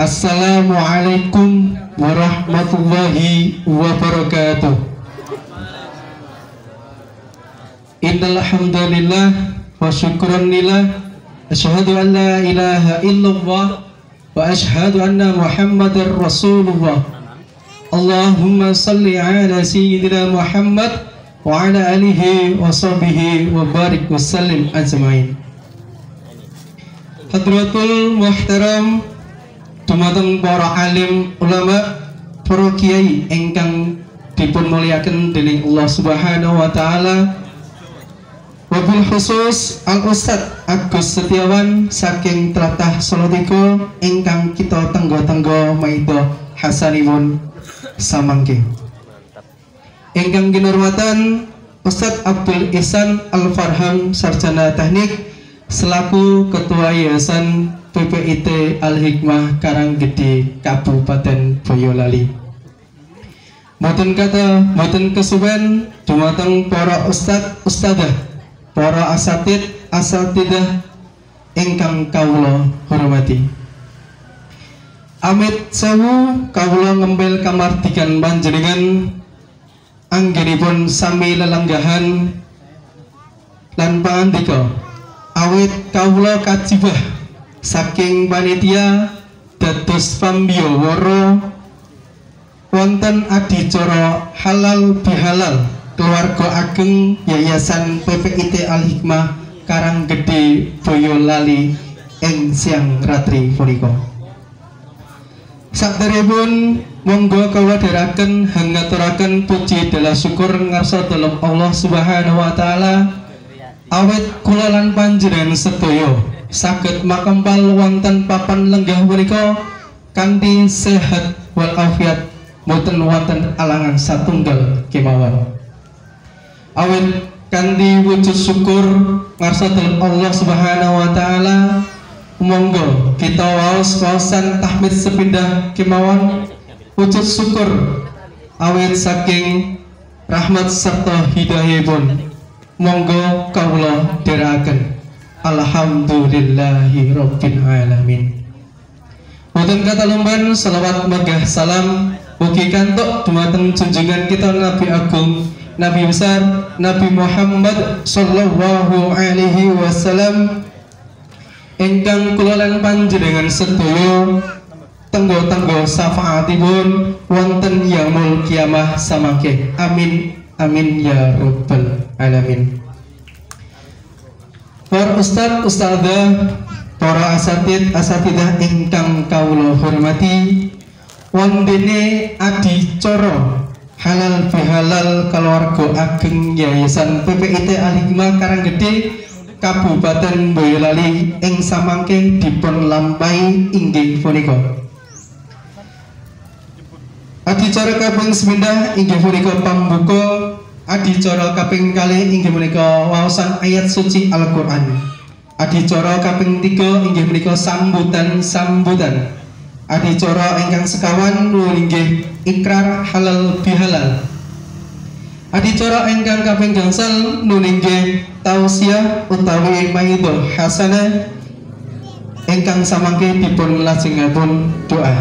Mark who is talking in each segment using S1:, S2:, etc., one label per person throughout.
S1: Assalamualaikum warahmatullahi wabarakatuh. Innal hamdalillah wa syukran lillah, asyhadu an la ilaha illallah wa asyhadu anna Muhammadar Rasulullah. Allahumma salli ala sayyidina Muhammad wa ala alihi wa sahbihi wa barik wa sallim ajmain. Hadratul muhtaram, dumateng para alim ulama, para kiai ingkang dipun mulyakaken dening Allah Subhanahu wa taala, wabil khusus Al Ustadz Agus Setiawan saking tlatah Salatiga ingkang kita tenggo-tenggo maida hasanipun samangke. Ingkang kinurmatan Ustadz Abdul Ihsan Al Farham Sarjana Teknik selaku Ketua Yayasan PPIT Al Hikmah Karanggede Kabupaten Boyolali. Mboten kata mboten kesuwen dumateng para ustadz ustadzah, para asatid asatidah ingkang kawula hormati. Amit sewu kawula ngempil kamardikan panjenengan anggenipun sami lelenggahan lan pangandika awit kawula kajibah saking panitia dados pambiyawara wonten adicara halal bihalal keluarga ageng Yayasan PPIT Al Hikmah Karanggede Boyolali ing siang ratri punika. Sakderepun monggo kawula dherekaken hangaturaken puji dalah syukur ngarsa dalem Allah Subhanahu wa taala awit kula lan panjenengan sedaya saged makempal wonten papan lenggah punika kanthi sehat wal afiat, boten wonten alangan satunggal kemawon. Awit kanthi wujud syukur ngarsa dalem Allah Subhanahu wa taala, monggo kita waos-waosan tahmid sepindah kemawon wujud syukur awit saking rahmat serta hidayahipun. Monggo kawula dherekaken alhamdulillahi rabbil alamin. Boten katalumban selawat megah salam ugi kantuk dumateng junjungan kita Nabi Agung, Nabi besar Nabi Muhammad sallallahu alaihi wasallam ingkang kula lan panjenengan sedaya tenggo-tenggo syafaatipun wonten yaumul kiamah samangke. Amin amin ya rabbal alamin. Para ustadz ustadzah, para asatid asatidah ingkang kawula hormati, wondene adicara halal bihalal keluarga ageng Yayasan PPIT Al Hikmah Karanggede Kabupaten Boyolali ing samangke dipun lampahi inggih punika. Adicara kaping sepindah inggih punika pambuka. Adicara kaping kalih inggih punika waosan ayat suci Al-Qur'an. Adicara kaping 3 inggih punika sambutan. Adicara ingkang sekawan inggih ikrar halal bihalal. Adicara ingkang kaping gangsal inggih tausiah utawi maidhah hasanah ingkang samangke dipun lajengipun doa.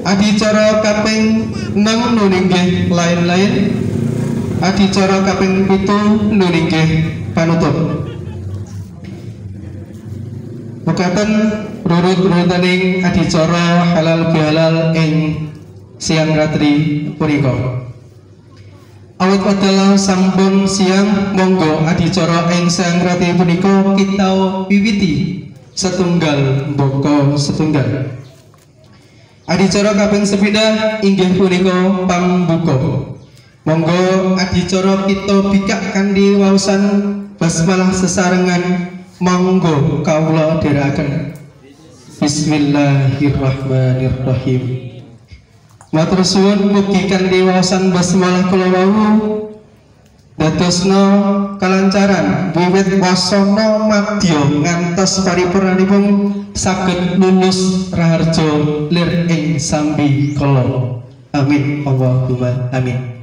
S1: Adicara kaping 6 inggih lain-lain. Adicara kaping 7 inggih panutup. Mekaten rurut-rurutaning adicara halal bihalal ing siang ratri punika. Awit wekdal sampun siang, monggo adicara ing siang ratri punika kita wiwiti setunggal mbaka setunggal. Adicara kaping sepindah inggih punika pambuka. Monggo adicara kita bikak kanthi waosan basmalah sesarengan. Monggo kawula dherekaken Bismillahirrahmanirrahim. Matur suwun mugi kanthi waosan basmalah kula wau dadosna kalancaran wiwit wasana madya ngantos paripurnanipun saged lulus raharja lir ing sambi kala. Amin Allahumma amin.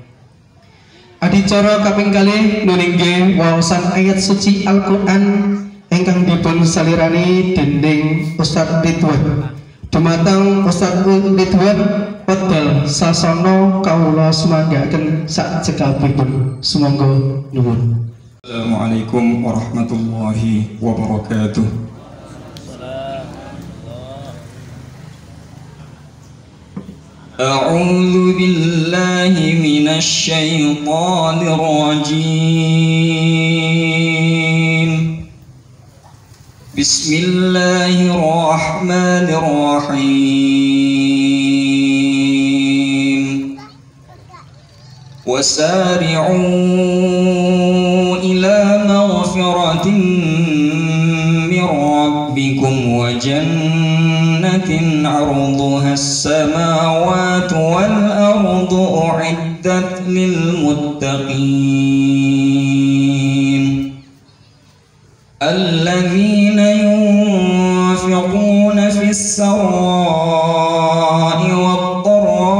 S1: Adicara kaping kalih nuningge waosan ayat suci Al-Qur'an ingkang dipun salirani dening Ustaz Ridwan. Dumateng Ustaz Ridwan wedal sasana kawula sumanggaken sak cekapipun. Sumangga nuwun.
S2: Assalamualaikum warahmatullahi wabarakatuh. A'udzu billahi minasy syaithanir rajim. Bismillahirrahmanirrahim. Wasari'u ila maghfiratin min rabbikum wa jannatin 'arduha as-samawati wal ardu u'iddat lil muttaqin alladzina yunfiquna fis sarai wad dharai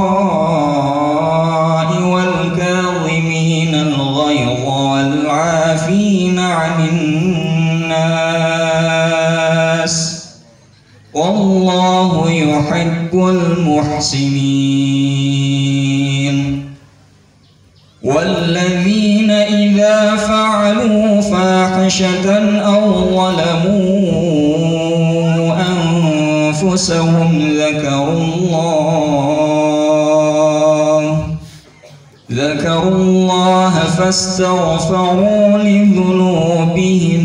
S2: wal kadhimina al ghayza wal 'afina 'anil nas wallahu yuhibbul muhsinin. والذين إذا فعلوا فاحشة أو ظلموا أنفسهم ذكروا الله فاستغفروا لذنوبهم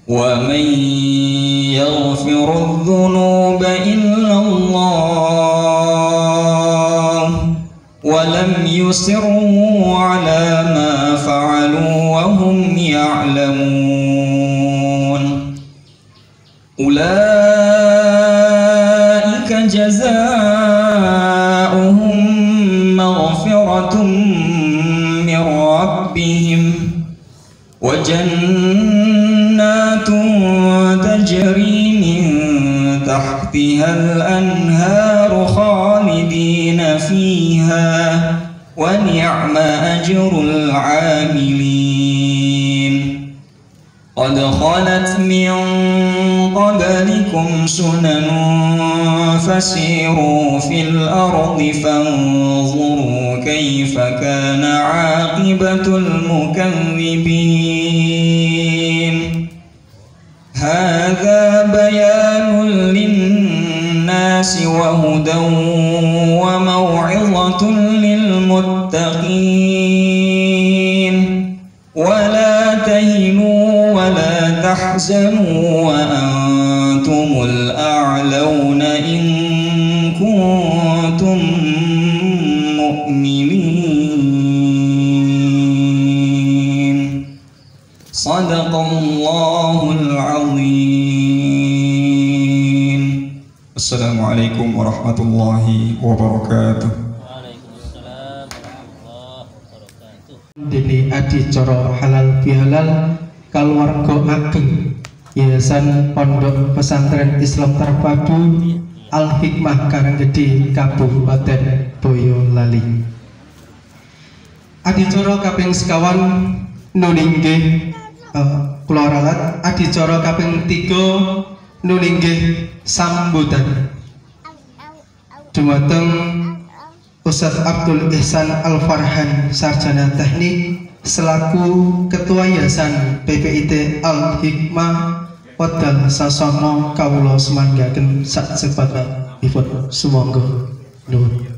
S2: ومن يغفر الذنوب إلا الله ولم يصروا على ما فعلوا وهم يعلمون أولئك جزاؤهم مغفرة من ربهم وجنات تجري من تحتها الأنهار خالدين فيها ونعم أجر العاملين. قد خلت من قبلكم سنن فسيروا في الأرض فانظروا كيف كان عاقبة المكذبين. هذا بيان للناس وهدى وموعظة للمتقين. ولا تهنوا ولا تحزنوا وأنتم الأعلون إن كنتم مؤمنين. صدق الله العظيم. السلام عليكم ورحمة الله وبركاته.
S1: Dini adicara halal bihalal kaluwarga ageng Yayasan Pondok Pesantren Islam Terpadu Al Hikmah Karanggedi Kabupaten Boyolali. Adicara kaping sekawan nuninggih kula ralat adicara kaping 3 nuninggih sambutan dumateng Ustaz Abdul Ihsan Al-Farhan Sarjana Teknik selaku Ketua Yayasan PPIT Al Hikmah wedal sasana kawula sumanggaken sak cepatipun. Sumangga nuwun.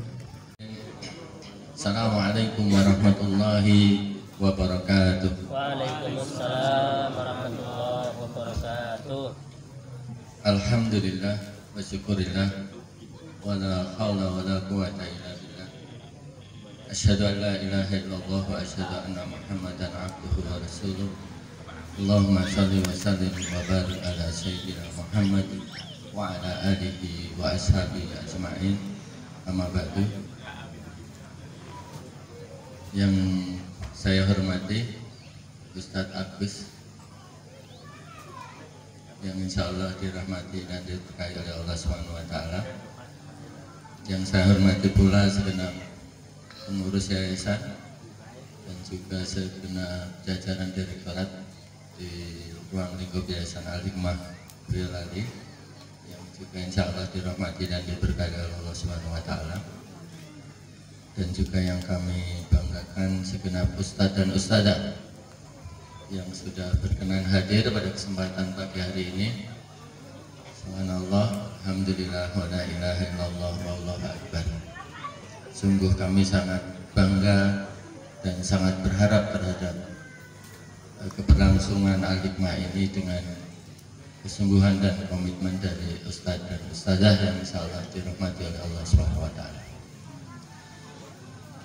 S3: Assalamualaikum warahmatullahi wabarakatuh.
S4: Waalaikumsalam warahmatullahi wabarakatuh.
S3: Alhamdulillah wa syukurillah wa la hawla wa la quwata illa billah. Asyhadu an la ilaha illallah wa asyhadu anna Muhammadan abduhu wa rasuluh. Allahumma shalli wa sallim wa barik ala sayyidina Muhammad wa ala alihi wa ashabihi ajma'in. Amma ba'du. Yang saya hormati Ustadz Agus yang insya Allah dirahmati dan diberkahi oleh Allah SWT. Yang saya hormati pula segenap pengurus yayasan dan juga segenap jajaran direktorat di ruang lingkup Yayasan Al Hikmah Boyolali yang juga insya Allah dirahmati dan diberkahi oleh Allah Subhanahu wa Ta'ala. Dan juga yang kami banggakan segenap ustadz dan ustadzah yang sudah berkenan hadir pada kesempatan pagi hari ini. Subhanallah, alhamdulillah, wa la ilaha illallah, wallahu akbar. Sungguh kami sangat bangga dan sangat berharap terhadap keberlangsungan Al-Hikmah ini dengan kesungguhan dan komitmen dari ustadz dan ustadzah yang insyaallah dirahmati oleh Allah Subhanahu wa Ta'ala.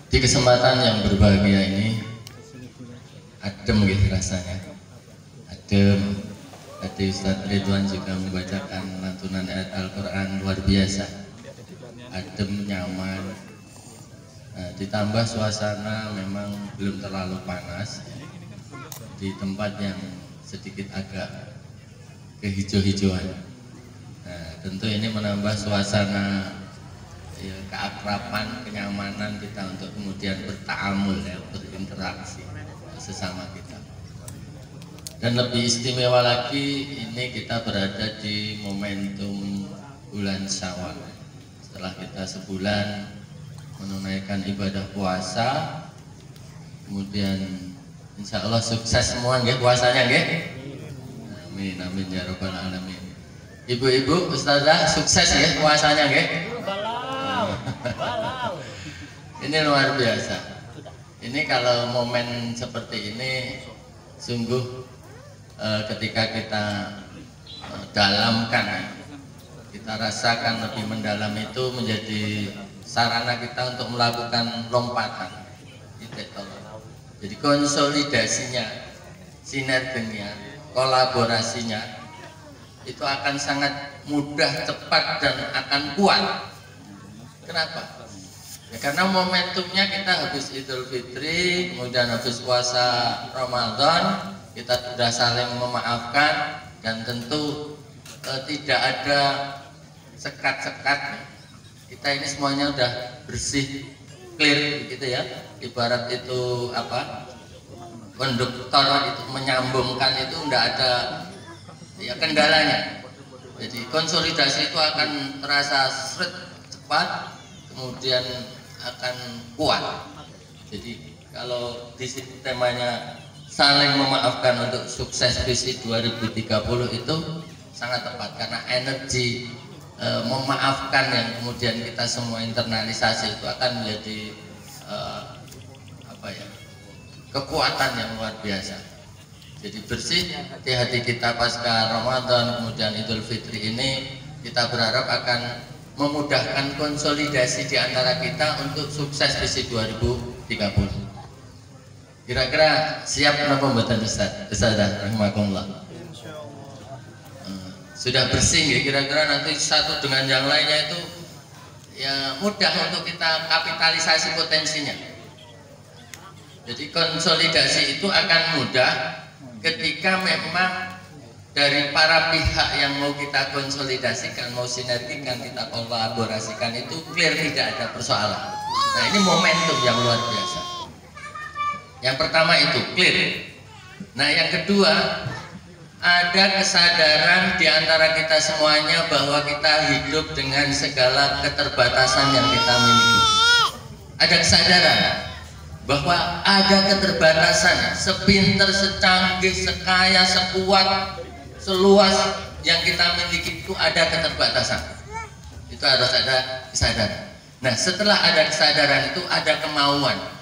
S3: Di kesempatan yang berbahagia ini adem gitu rasanya, adem. Tadi Ustadz Ridwan juga membacakan lantunan ayat Al-Quran luar biasa, adem, nyaman. Nah, ditambah suasana memang belum terlalu panas, di tempat yang sedikit agak kehijau-hijauan. Nah, tentu ini menambah suasana ya, keakraban, kenyamanan kita untuk kemudian bertaamul ya, berinteraksi sesama kita. Dan lebih istimewa lagi, ini kita berada di momentum bulan Syawal. Setelah kita sebulan menunaikan ibadah puasa, kemudian insya Allah sukses semua nggih puasanya nggih. Amin amin ya rabbal alamin. Ibu-ibu ustazah sukses nggih puasanya nggih. Ini luar biasa. Ini kalau momen seperti ini sungguh ketika kita dalamkan, kita rasakan lebih mendalam, itu menjadi sarana kita untuk melakukan lompatan. Jadi konsolidasinya, sinerginya, kolaborasinya itu akan sangat mudah, cepat, dan akan kuat. Kenapa? Ya, karena momentumnya kita habis Idul Fitri, kemudian habis puasa Ramadan, kita sudah saling memaafkan, dan tentu tidak ada sekat-sekat. Kita ini semuanya udah bersih, clear gitu ya. Ibarat itu apa? Konduktor itu menyambungkan, itu tidak ada ya kendalanya. Jadi konsolidasi itu akan terasa seret, cepat, kemudian akan kuat. Jadi kalau di sini temanya saling memaafkan untuk sukses visi 2030 itu sangat tepat, karena energi memaafkan yang kemudian kita semua internalisasi itu akan menjadi apa ya, kekuatan yang luar biasa. Jadi bersih di hati kita pasca Ramadan kemudian Idul Fitri ini, kita berharap akan memudahkan konsolidasi di antara kita untuk sukses visi 2030. Kira-kira siap menapa mboten Ustaz? Ustazah rahimakumullah. Sudah bersih ya, kira-kira nanti satu dengan yang lainnya itu ya mudah untuk kita kapitalisasi potensinya. Jadi konsolidasi itu akan mudah ketika memang dari para pihak yang mau kita konsolidasikan, mau sinergikan, kita kolaborasikan itu clear, tidak ada persoalan. Nah, ini momentum yang luar biasa. Yang pertama itu clear. Nah, yang kedua, ada kesadaran di antara kita semuanya bahwa kita hidup dengan segala keterbatasan yang kita miliki. Ada kesadaran bahwa ada keterbatasan, sepinter, secanggih, sekaya, sekuat, seluas yang kita miliki itu ada keterbatasan. Itu harus ada kesadaran. Nah, setelah ada kesadaran itu ada kemauan.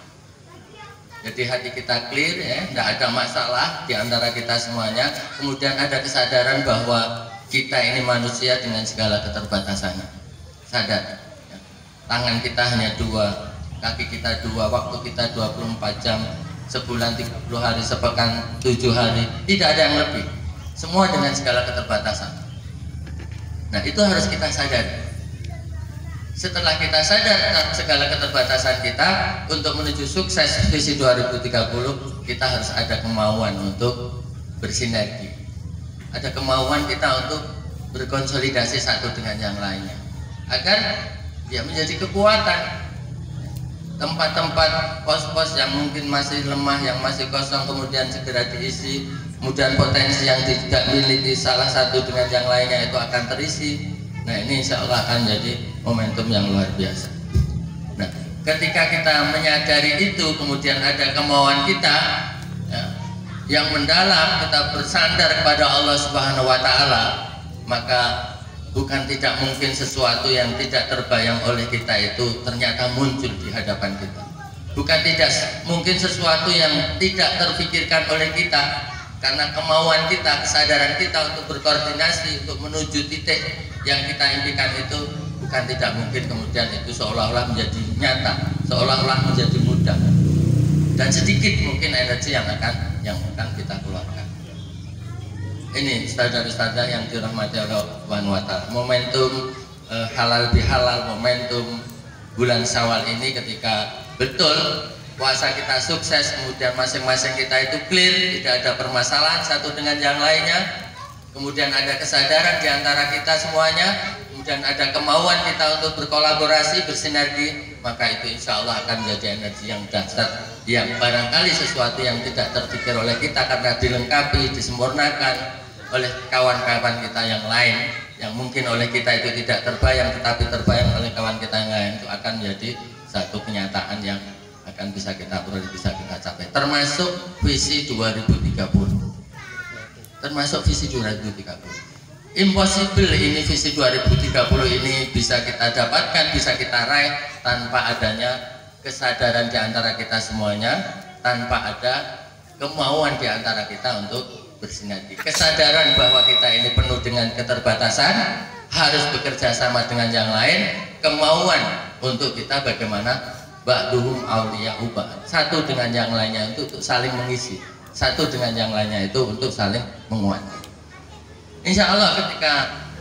S3: Jadi hati kita clear ya, tidak ada masalah di antara kita semuanya. Kemudian ada kesadaran bahwa kita ini manusia dengan segala keterbatasannya. Sadar ya. Tangan kita hanya dua, kaki kita dua, waktu kita 24 jam, sebulan 30 hari, sepekan 7 hari, tidak ada yang lebih. Semua dengan segala keterbatasan. Nah, itu harus kita sadar. Setelah kita sadar segala keterbatasan kita, untuk menuju sukses visi 2030, kita harus ada kemauan untuk bersinergi. Ada kemauan kita untuk berkonsolidasi satu dengan yang lainnya, agar ya menjadi kekuatan. Tempat-tempat pos-pos yang mungkin masih lemah, yang masih kosong, kemudian segera diisi. Kemudian potensi yang tidak miliki salah satu dengan yang lainnya itu akan terisi. Nah ini insya Allah akan jadi momentum yang luar biasa. Nah ketika kita menyadari itu, kemudian ada kemauan kita ya, yang mendalam, kita bersandar kepada Allah Subhanahu wa Ta'ala, maka bukan tidak mungkin sesuatu yang tidak terbayang oleh kita itu ternyata muncul di hadapan kita. Bukan tidak mungkin sesuatu yang tidak terpikirkan oleh kita, karena kemauan kita, kesadaran kita untuk berkoordinasi untuk menuju titik yang kita impikan itu bukan tidak mungkin kemudian itu seolah-olah menjadi nyata, seolah-olah menjadi mudah, dan sedikit mungkin energi yang akan kita keluarkan. Ini saudara-saudara yang dirahmati Allah Subhanahu wa Ta'ala, momentum halal bihalal, momentum bulan Syawal ini, ketika betul puasa kita sukses, kemudian masing-masing kita itu clear, tidak ada permasalahan satu dengan yang lainnya, kemudian ada kesadaran di antara kita semuanya, kemudian ada kemauan kita untuk berkolaborasi, bersinergi, maka itu insya Allah akan menjadi energi yang dahsyat, yang barangkali sesuatu yang tidak terpikir oleh kita karena dilengkapi, disempurnakan oleh kawan-kawan kita yang lain, yang mungkin oleh kita itu tidak terbayang, tetapi terbayang oleh kawan kita yang lain, itu akan menjadi satu kenyataan yang akan bisa kita peroleh, bisa kita capai, termasuk visi 2030. Termasuk visi 2030. Impossible ini visi 2030 ini bisa kita dapatkan, bisa kita raih tanpa adanya kesadaran di antara kita semuanya, tanpa ada kemauan di antara kita untuk bersinergi. Kesadaran bahwa kita ini penuh dengan keterbatasan, harus bekerja sama dengan yang lain, kemauan untuk kita bagaimana ba'duhum awliya'u ba'd, satu dengan yang lainnya untuk saling mengisi, satu dengan yang lainnya itu untuk saling menguatkan. Insya Allah ketika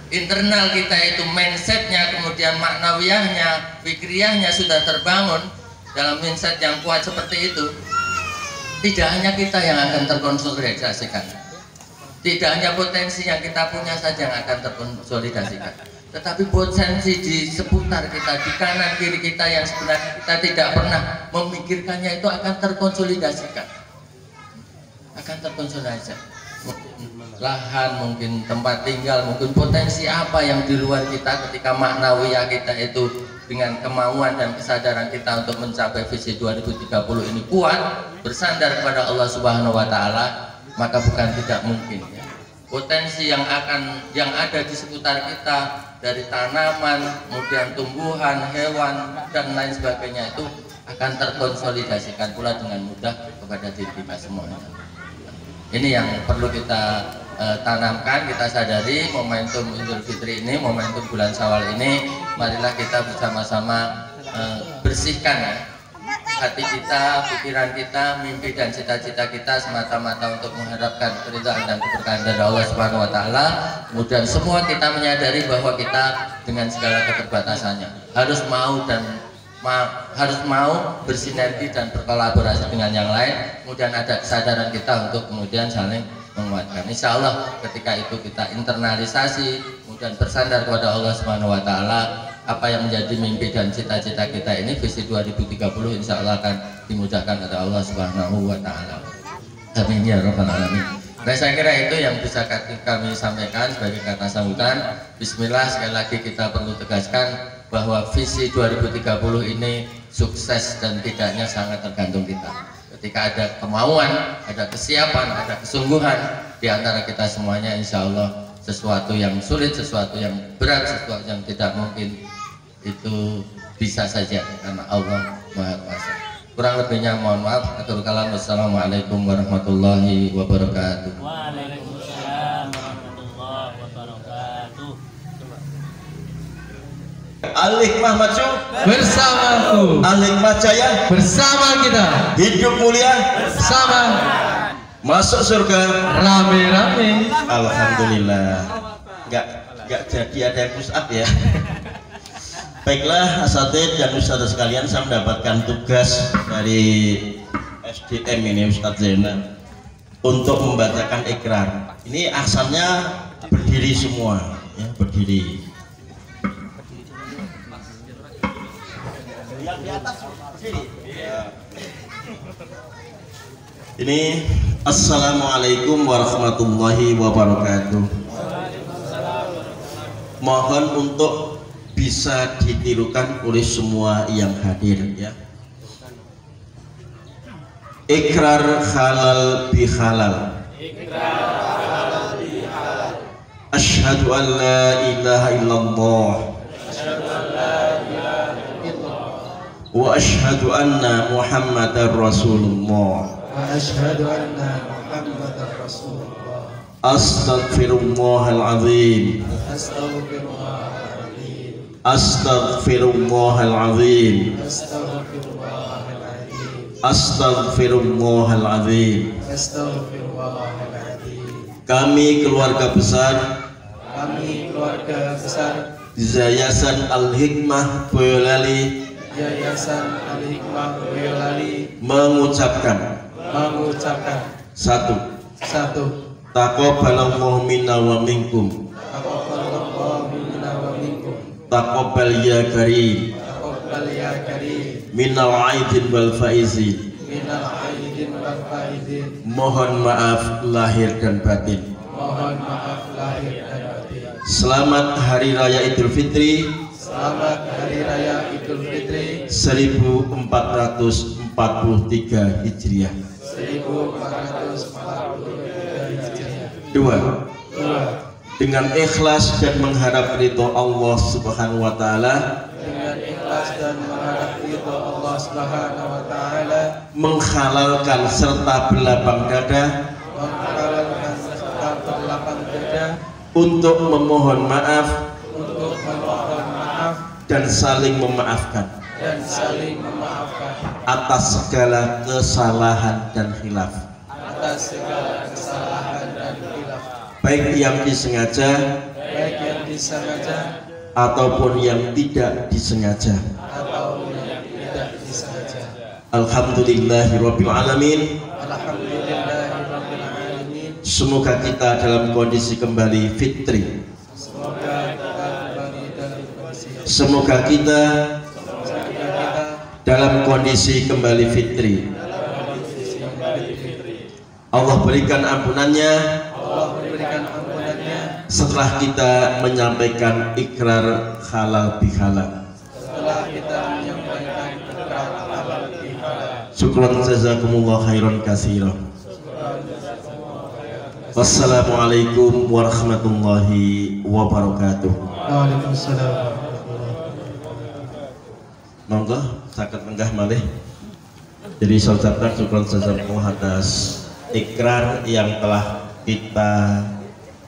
S3: internal kita itu mindsetnya, kemudian maknawiyahnya, fikriyahnya sudah terbangun dalam mindset yang kuat seperti itu, tidak hanya kita yang akan terkonsolidasikan, tidak hanya potensi yang kita punya saja yang akan terkonsolidasikan, tetapi potensi di seputar kita, di kanan kiri kita yang sebenarnya kita tidak pernah memikirkannya itu akan terkonsolidasikan, akan terkonsolidasikan. Lahan, mungkin tempat tinggal, mungkin potensi apa yang di luar kita, ketika maknawiyah kita itu dengan kemauan dan kesadaran kita untuk mencapai visi 2030 ini kuat, bersandar kepada Allah Subhanahu wa Ta'ala, maka bukan tidak mungkin ya, potensi yang ada di seputar kita, dari tanaman, kemudian tumbuhan, hewan dan lain sebagainya, itu akan terkonsolidasikan pula dengan mudah kepada diri kita semuanya. Ini yang perlu kita tanamkan, kita sadari. Momentum Idul Fitri ini, momentum bulan Syawal ini, marilah kita bersama-sama bersihkan ya, hati kita, pikiran kita, mimpi dan cita-cita kita semata-mata untuk mengharapkan keridhaan dan keberkahan dari Allah Subhanahu wa Ta'ala. Kemudian semua kita menyadari bahwa kita dengan segala keterbatasannya harus mau bersinergi dan berkolaborasi dengan yang lain, kemudian ada kesadaran kita untuk kemudian saling menguatkan. Insya Allah ketika itu kita internalisasi, kemudian bersandar kepada Allah Subhanahu wa Ta'ala, apa yang menjadi mimpi dan cita-cita kita ini, visi 2030, insya Allah akan dimudahkan oleh Allah Subhanahu wa Ta'ala. Amin ya rabbal alamin. Nah saya kira itu yang bisa kami sampaikan sebagai kata sambutan. Bismillah, sekali lagi kita perlu tegaskan bahwa visi 2030 ini sukses dan tidaknya sangat tergantung kita. Ketika ada kemauan, ada kesiapan, ada kesungguhan di antara kita semuanya, insya Allah sesuatu yang sulit, sesuatu yang berat, sesuatu yang tidak mungkin itu bisa saja karena Allah Maha Kuasa. Kurang lebihnya mohon maaf. Akhirul kalam, wassalamualaikum warahmatullahi wabarakatuh.
S4: Waalaikumsalam warahmatullahi wabarakatuh.
S5: Al-Hikmah maju
S1: Bersamaku,
S5: Al-Hikmah jaya,
S1: bersama kita,
S5: hidup mulia,
S1: bersama,
S5: masuk surga
S1: rame-rame.
S5: Alhamdulillah. Nggak jadi ada yang push up ya. Baiklah asatidz dan ustadz sekalian, saya mendapatkan tugas dari SDM ini, Ustadz Zainal, untuk membacakan ikrar. Ini asalnya berdiri semua ya, berdiri. Yang di atas berdiri. Ini Assalamualaikum warahmatullahi wabarakatuh. mohon untuk bisa ditirukan oleh semua yang hadir ya. Ikrar halal bihalal. Asyhadu an la ilaha illallah wa asyhadu anna Muhammadar Rasulullah. Astaghfirullahal azim. Astaghfirullahal azim. Astaghfirullahal azim. Kami keluarga besar Yayasan Al-Hikmah Boyolali mengucapkan satu taqabbalallahu minna wa minkum. Taqabbal ya karim minal aidin wal faizin. Mohon maaf lahir dan batin. Selamat Hari Raya Idul Fitri 1443 Hijriah. Dua, dengan ikhlas dan mengharap ridho Allah Subhanahu wa taala, menghalalkan serta berlapang dada untuk memohon maaf dan saling memaafkan atas segala kesalahan dan khilaf, baik yang disengaja ataupun yang tidak disengaja. Alhamdulillahirabbil alamin. Semoga kita dalam kondisi kembali fitri. Semoga kita dalam kondisi kembali fitri. Allah berikan ampunannya setelah kita menyampaikan ikrar halal bihalal. Syukran jazakumullah khairan katsiran. Wassalamualaikum warahmatullahi wabarakatuh.
S1: Waalaikumsalam.
S5: Monggo saged menggah malih. Jadi saya ucapkan syukran jazakumullah atas ikrar yang telah kita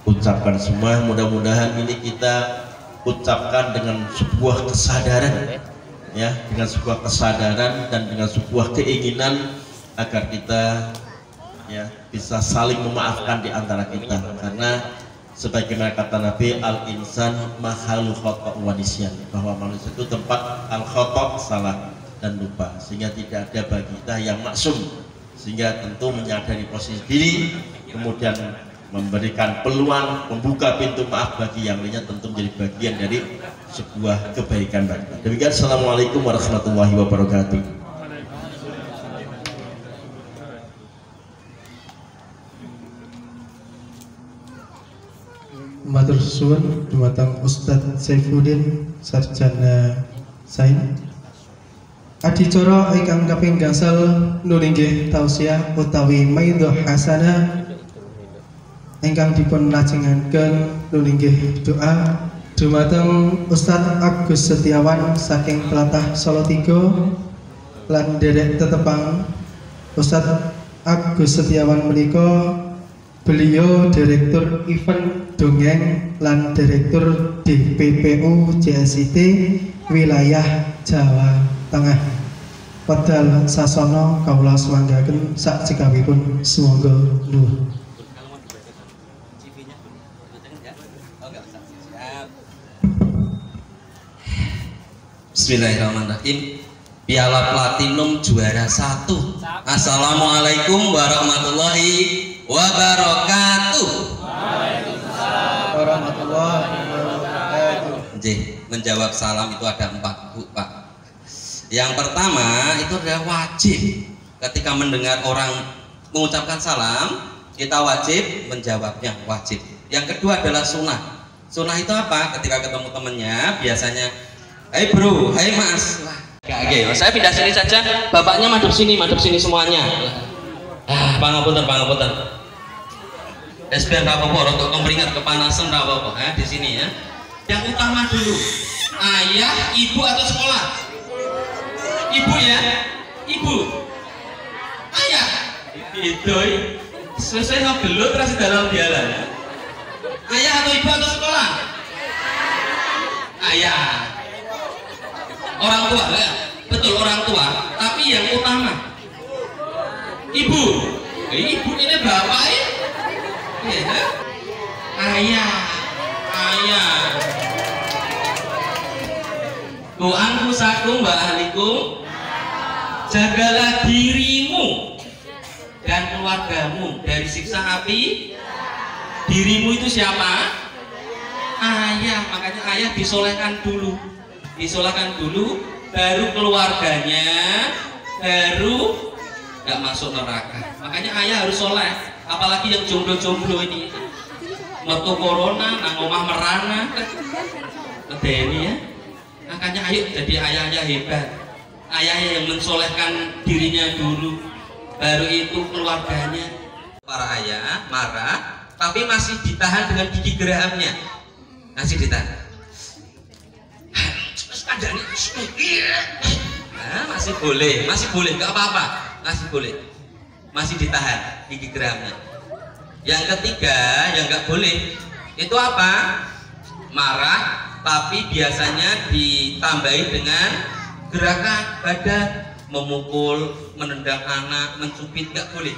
S5: ucapkan semua. Mudah-mudahan ini kita ucapkan dengan sebuah kesadaran ya, dengan sebuah kesadaran dan dengan sebuah keinginan agar kita ya bisa saling memaafkan di antara kita, karena sebagaimana kata Nabi, al insan mahalu khata' wa nisyan, bahwa manusia itu tempat al khata', salah dan lupa, sehingga tidak ada bagi kita yang maksum, sehingga tentu menyadari posisi diri kemudian memberikan peluang, membuka pintu maaf bagi yang lainnya tentu menjadi bagian dari sebuah kebaikan bagi kita. Demikian, assalamualaikum warahmatullahi wabarakatuh.
S1: Matur suwun dumateng Ustadz Saifuddin Sarjana Sain. Adicara ingkang kaping gangsal nulinggih tausiah utawi maidhah hasanah ingkang dipun lajengaken nulinggih doa dumateng Ustadz Agus Setiawan saking Tlatah Salatiga lan derek tetepang. Ustadz Agus Setiawan menika beliau Direktur Event Dongeng lan Direktur DPPU JSIT wilayah Jawa Tengah. Wedal sasana kawula sumanggaken sak cekapipun sumangga nuwun.
S6: Bismillahirrahmanirrahim. Piala Platinum juara 1. Assalamualaikum warahmatullahi wabarakatuh.
S1: Waalaikumsalam warahmatullahi wabarakatuh.
S6: Menjawab salam itu ada 4, Bu, Pak. Yang pertama itu adalah wajib. Ketika mendengar orang mengucapkan salam, kita wajib menjawabnya, wajib. Yang kedua adalah sunnah. Sunnah itu apa? Ketika ketemu temennya biasanya, hai bro, hai mas. Wah, gak, saya pindah sini saja. Bapaknya madep sini semuanya. Pangapunten. Biar nggak apa-apa, untuk kemeringat kepanasan nggak apa-apa. Di sini ya. Yang utama dulu, ayah, ibu atau sekolah? Ibu ya, ibu. Ayah, itu selesai nggak gelut terus dalam jalan. Ayah atau ibu atau sekolah? Ayah. Orang tua, ya? Betul orang tua. Tapi yang utama, ibu. Ibu ini bapak ya? Ya. Ayah. Doaku sakum mbak ahlikum, jagalah dirimu dan keluargamu dari siksa api. Dirimu itu siapa? Ayah. Makanya ayah disolehkan dulu, baru keluarganya, baru nggak masuk neraka. Makanya ayah harus soleh. Apalagi yang jomblo-jomblo ini, metu corona, nang omah merana, medeni ya. Makanya ayo jadi ayah-ayah hebat, ayah yang mensolehkan dirinya dulu, baru itu keluarganya. Para ayah marah, tapi masih ditahan dengan gigi gerahamnya, masih ditahan. Masih boleh, nggak apa-apa, masih boleh, masih ditahan gigi gerahamnya. Yang ketiga yang nggak boleh itu apa? Marah, tapi biasanya ditambahi dengan gerakan badan, memukul, menendang anak, mencubit, nggak boleh.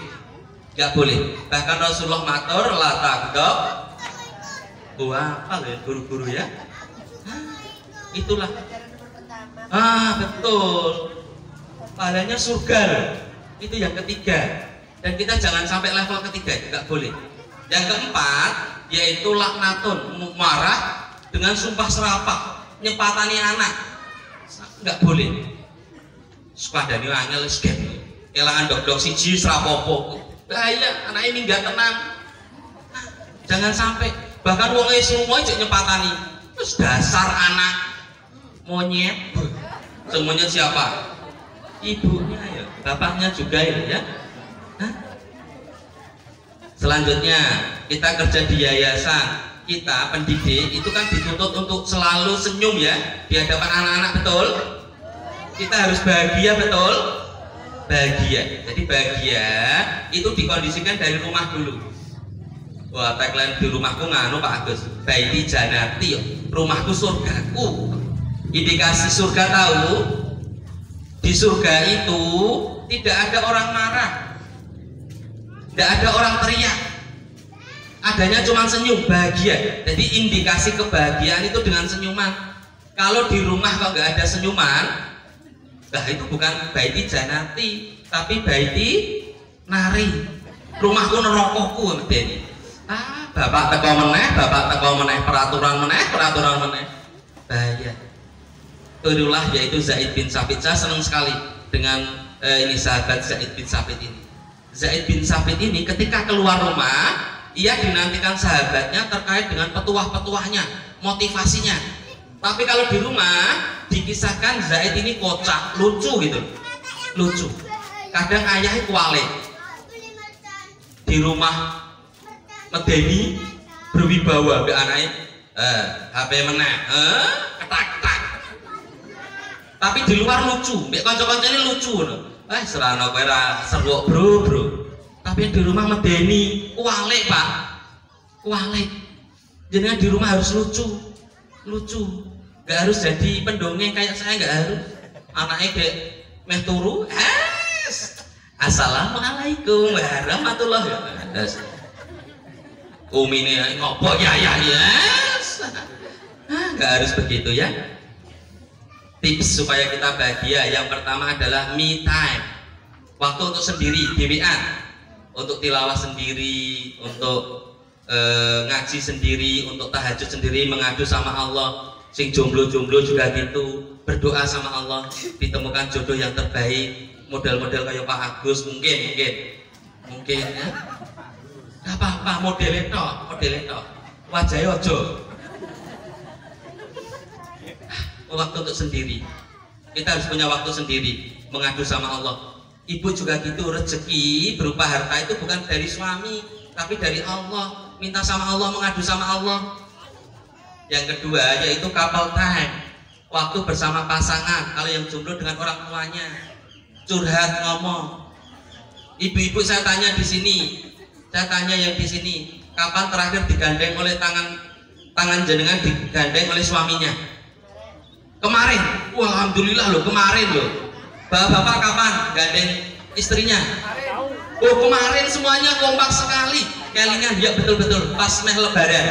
S6: Bahkan Rasulullah matur la taqdab. Apa loh guru-guru ya? Itulah. Betul. Pahalanya surga loh. Itu yang ketiga. Dan kita jangan sampai level ketiga, nggak boleh. Yang keempat yaitu laknatun, marah dengan sumpah serapah, nyepatani anak, nggak boleh. Sepadani angel skep, kelangan dok siji serapopo, bahaya anak ini nggak tenang. Jangan sampai, bahkan wong semua itu nyepatani, terus dasar anak monyet. Semuanya siapa? Ibunya ya, bapaknya juga ya. Selanjutnya kita kerja di yayasan, kita pendidik itu kan dituntut untuk selalu senyum ya di hadapan anak-anak, betul? Kita harus bahagia, betul? Bahagia. Jadi bahagia itu dikondisikan dari rumah dulu. Wah, tagline di rumahku nganu Pak Agus, baiti janati, rumahku surgaku. Indikasi surga tahu? Di surga itu tidak ada orang marah, tidak ada orang teriak, adanya cuma senyum, bahagia. Jadi indikasi kebahagiaan itu dengan senyuman. Kalau di rumah kok nggak ada senyuman, nah itu bukan baiti janati, tapi baiti nari. Rumahku nerokokku ini. Bapak teko meneh, peraturan meneh, bahaya. Itulah yaitu Zaid bin Sabit. Saya senang sekali dengan ini sahabat Zaid bin Sabit ini. Zaid bin Sabit ini ketika keluar rumah, ia dinantikan sahabatnya terkait dengan petuah-petuahnya, motivasinya. Tapi kalau di rumah dikisahkan Zaid ini kocak, lucu gitu, lucu. Kadang ayahnya kuali di rumah medeni berwibawa be anaknya, HP meneh, ketak. Tapi di luar lucu, mbek kanca-kancane lucu ngono. Serana kowe ra seru bro. Tapi di rumah medeni, kualik Pak. Kualik. Jenengan di rumah harus lucu. Gak harus jadi pendongeng kayak saya, gak harus. Anaknya kayak meh turu, Assalamualaikum warahmatullahi wabarakatuh. Umine ngopo ya. Gak harus begitu ya. Tips supaya kita bahagia yang pertama adalah me time, waktu untuk sendiri, dewean, untuk tilawah sendiri, untuk ngaji sendiri, untuk tahajud sendiri, mengadu sama Allah. Sing jomblo-jomblo juga gitu, berdoa sama Allah ditemukan jodoh yang terbaik, model-model kayak Pak Agus mungkin ya. Gak apa-apa, modelnya tok, wajahnya ojo waktu untuk sendiri. Kita harus punya waktu sendiri mengadu sama Allah. Ibu juga gitu, rezeki berupa harta itu bukan dari suami, tapi dari Allah. Minta sama Allah, mengadu sama Allah. Yang kedua yaitu couple time, waktu bersama pasangan. Kalau yang jomblo dengan orang tuanya, curhat ngomong. Ibu-ibu saya tanya di sini, saya tanya yang di sini, kapan terakhir digandeng oleh tangan jenengan digandeng oleh suaminya? Kemarin, wah alhamdulillah loh, kemarin loh. Bapak kapan gandeng istrinya? Oh kemarin semuanya kompak sekali, kelingan ya betul-betul. Pas meh lebaran,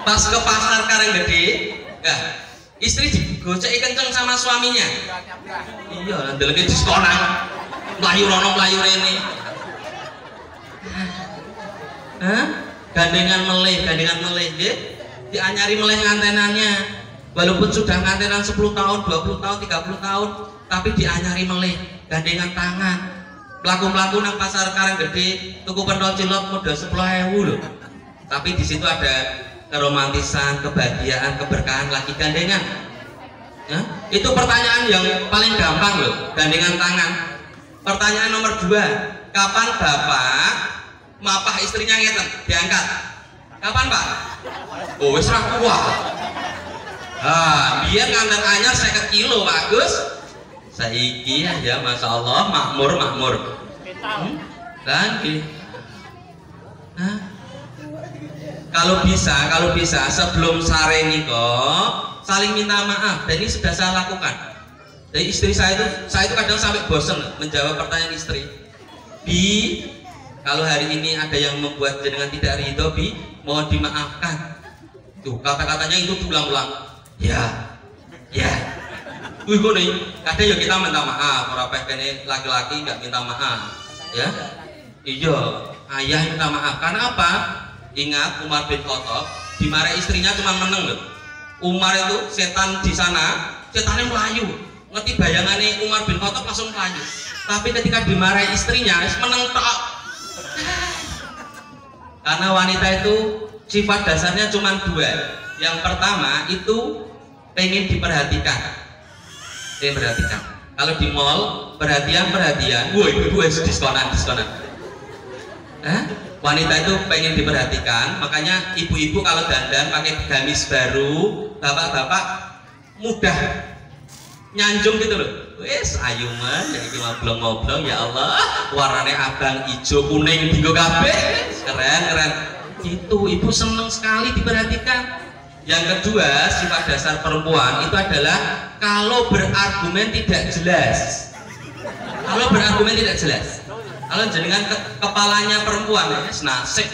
S6: pas ke pasar Karanggede, ya istri digoceki kenceng sama suaminya. Iya, ndeleke diskonan, melayu rono melayu rene. Hah? Gandengan meleh nggih. Dianyari meleh ngantenannya. Walaupun sudah ngantenan 10 tahun, 20 tahun, 30 tahun, tapi dianyari meleh, gandengan tangan. Pelaku-pelaku nang pasar Karanggede tuku pentol cilok modal 10.000 loh. Tapi di situ ada keromantisan, kebahagiaan, keberkahan lagi gandengan. Ya? Itu pertanyaan yang paling gampang loh, gandengan tangan. Pertanyaan nomor 2, kapan bapak mapah istrinya ngeten diangkat? Kapan pak? Oh wis ra kuat. Biar nganten anyar 50 kilo Pak Gus. Saiki ya Masya Allah makmur. Lagi. Kalau bisa sebelum sare niko saling minta maaf. Dan ini sudah saya lakukan. Jadi istri saya itu kadang sampai bosan menjawab pertanyaan istri. Bi, kalau hari ini ada yang membuat jenengan tidak ridho, Bi, mohon dimaafkan. Tuh kata-katanya itu diulang-ulang. Ya. Wih gue nih, kadang ya kita minta maaf. Orang pengen laki-laki nggak minta maaf, ya. Iya, ayah minta maaf. Karena apa? Ingat Umar bin Khattab dimarahi istrinya cuma meneng loh. Umar itu setan di sana, setannya melayu. Ngerti bayangannya Umar bin Khattab langsung melayu. Tapi ketika dimarahi istrinya, meneng tok. Karena wanita itu sifat dasarnya cuma 2. Yang pertama itu pengen diperhatikan. Kalau di mall perhatian. Woi, ibu diskonan. Wanita itu pengen diperhatikan, makanya ibu-ibu kalau dandan pakai gamis baru, bapak-bapak mudah nyanjung gitu loh. Wes ayuman, yang ini ngoblong ya Allah, warnanya abang, hijau, kuning, bingo kabeh, keren. Itu ibu seneng sekali diperhatikan. Yang kedua, sifat dasar perempuan itu adalah kalau berargumen tidak jelas. Kalau jenengan kepalanya perempuan, nasib.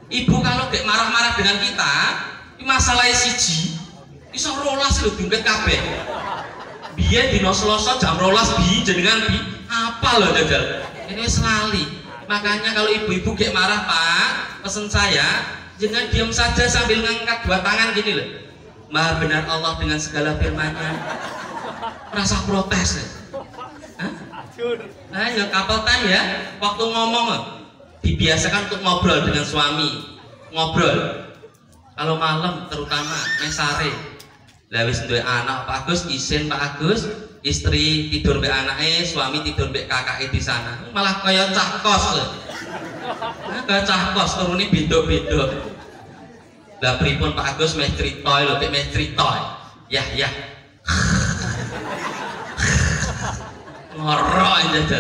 S6: Ibu kalau kayak marah-marah dengan kita, masalahnya siji, iso rolas lho dompet kabeh. Biyen dino Selasa jam 12 bi jenengan bi apa lho jajal. Ini selali. Makanya kalau ibu-ibu kayak marah, Pak, pesen saya jangan diam saja sambil ngangkat 2 tangan gini loh. Maha benar Allah dengan segala firman-Nya. Rasa protes ya. Nah, ya couple time ya. Waktu ngomong dibiasakan untuk ngobrol dengan suami. Ngobrol. Kalau malam terutama mesare. Lah wis duwe anak Pak Agus, isin Pak Agus, istri tidur mbek anake, suami tidur mbek kakake di sana. Malah kaya cah kos. Kaya cah kos turune beda-beda. Lah pripun Pak Agus meh crita lho, meh crita. Ya. Ngorok aja.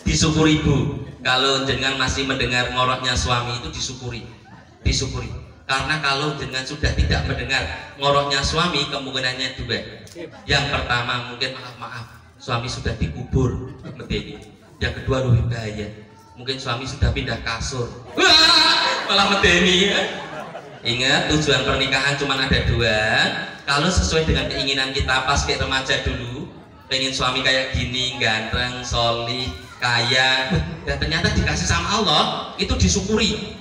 S6: Disyukuri Bu. Kalau jenengan masih mendengar ngoroknya suami itu disyukuri. Karena kalau jenengan sudah tidak mendengar ngoroknya suami, kemungkinannya 2. Yang pertama mungkin maaf, suami sudah dikubur, medeni. Yang kedua lebih bahaya, mungkin suami sudah pindah kasur. Wah, malah medeni. Ingat, tujuan pernikahan cuma ada 2. Kalau sesuai dengan keinginan kita pas kayak remaja dulu, pengen suami kayak gini, ganteng, solih, kaya, dan ternyata dikasih sama Allah, itu disyukuri.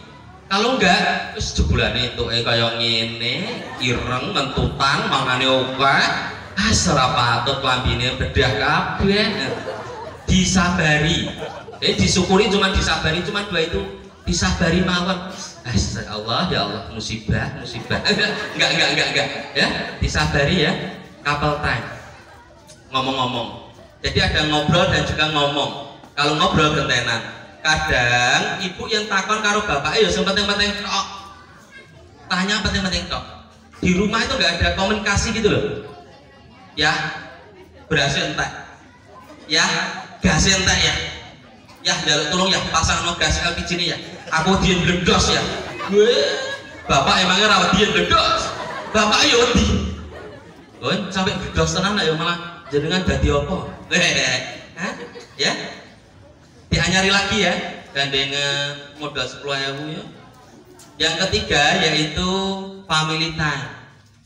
S6: Kalau enggak, terus jebulane itu kayak ngene, ireng, mentutan, mangane oke, serapatut lambine bedah kabeh. Disabari. Disyukuri cuma disabari, cuma 2 itu. Disabari mawon. Allah ya Allah, musibah enggak ya, disabari ya. Couple time ngomong-ngomong, jadi ada ngobrol dan juga ngomong. Kalau ngobrol gentenan, kadang ibu yang takon karo bapak ya penting-penting tok, tanya penting-penting tok. Di rumah itu nggak ada komunikasi gitu loh ya. Berhasil entek ya, gas entek ya jaluk tolong ya, pasang no gas LPG ini ya, aku diem blendos ya. Bapak emangnya rawat diem blendos, bapak yodi sampai blendos tenang lah ya, malah jenengan dadi apa ya. Dianyari lagi ya, gandengan modal 10.000 ya. Yang ketiga yaitu family time.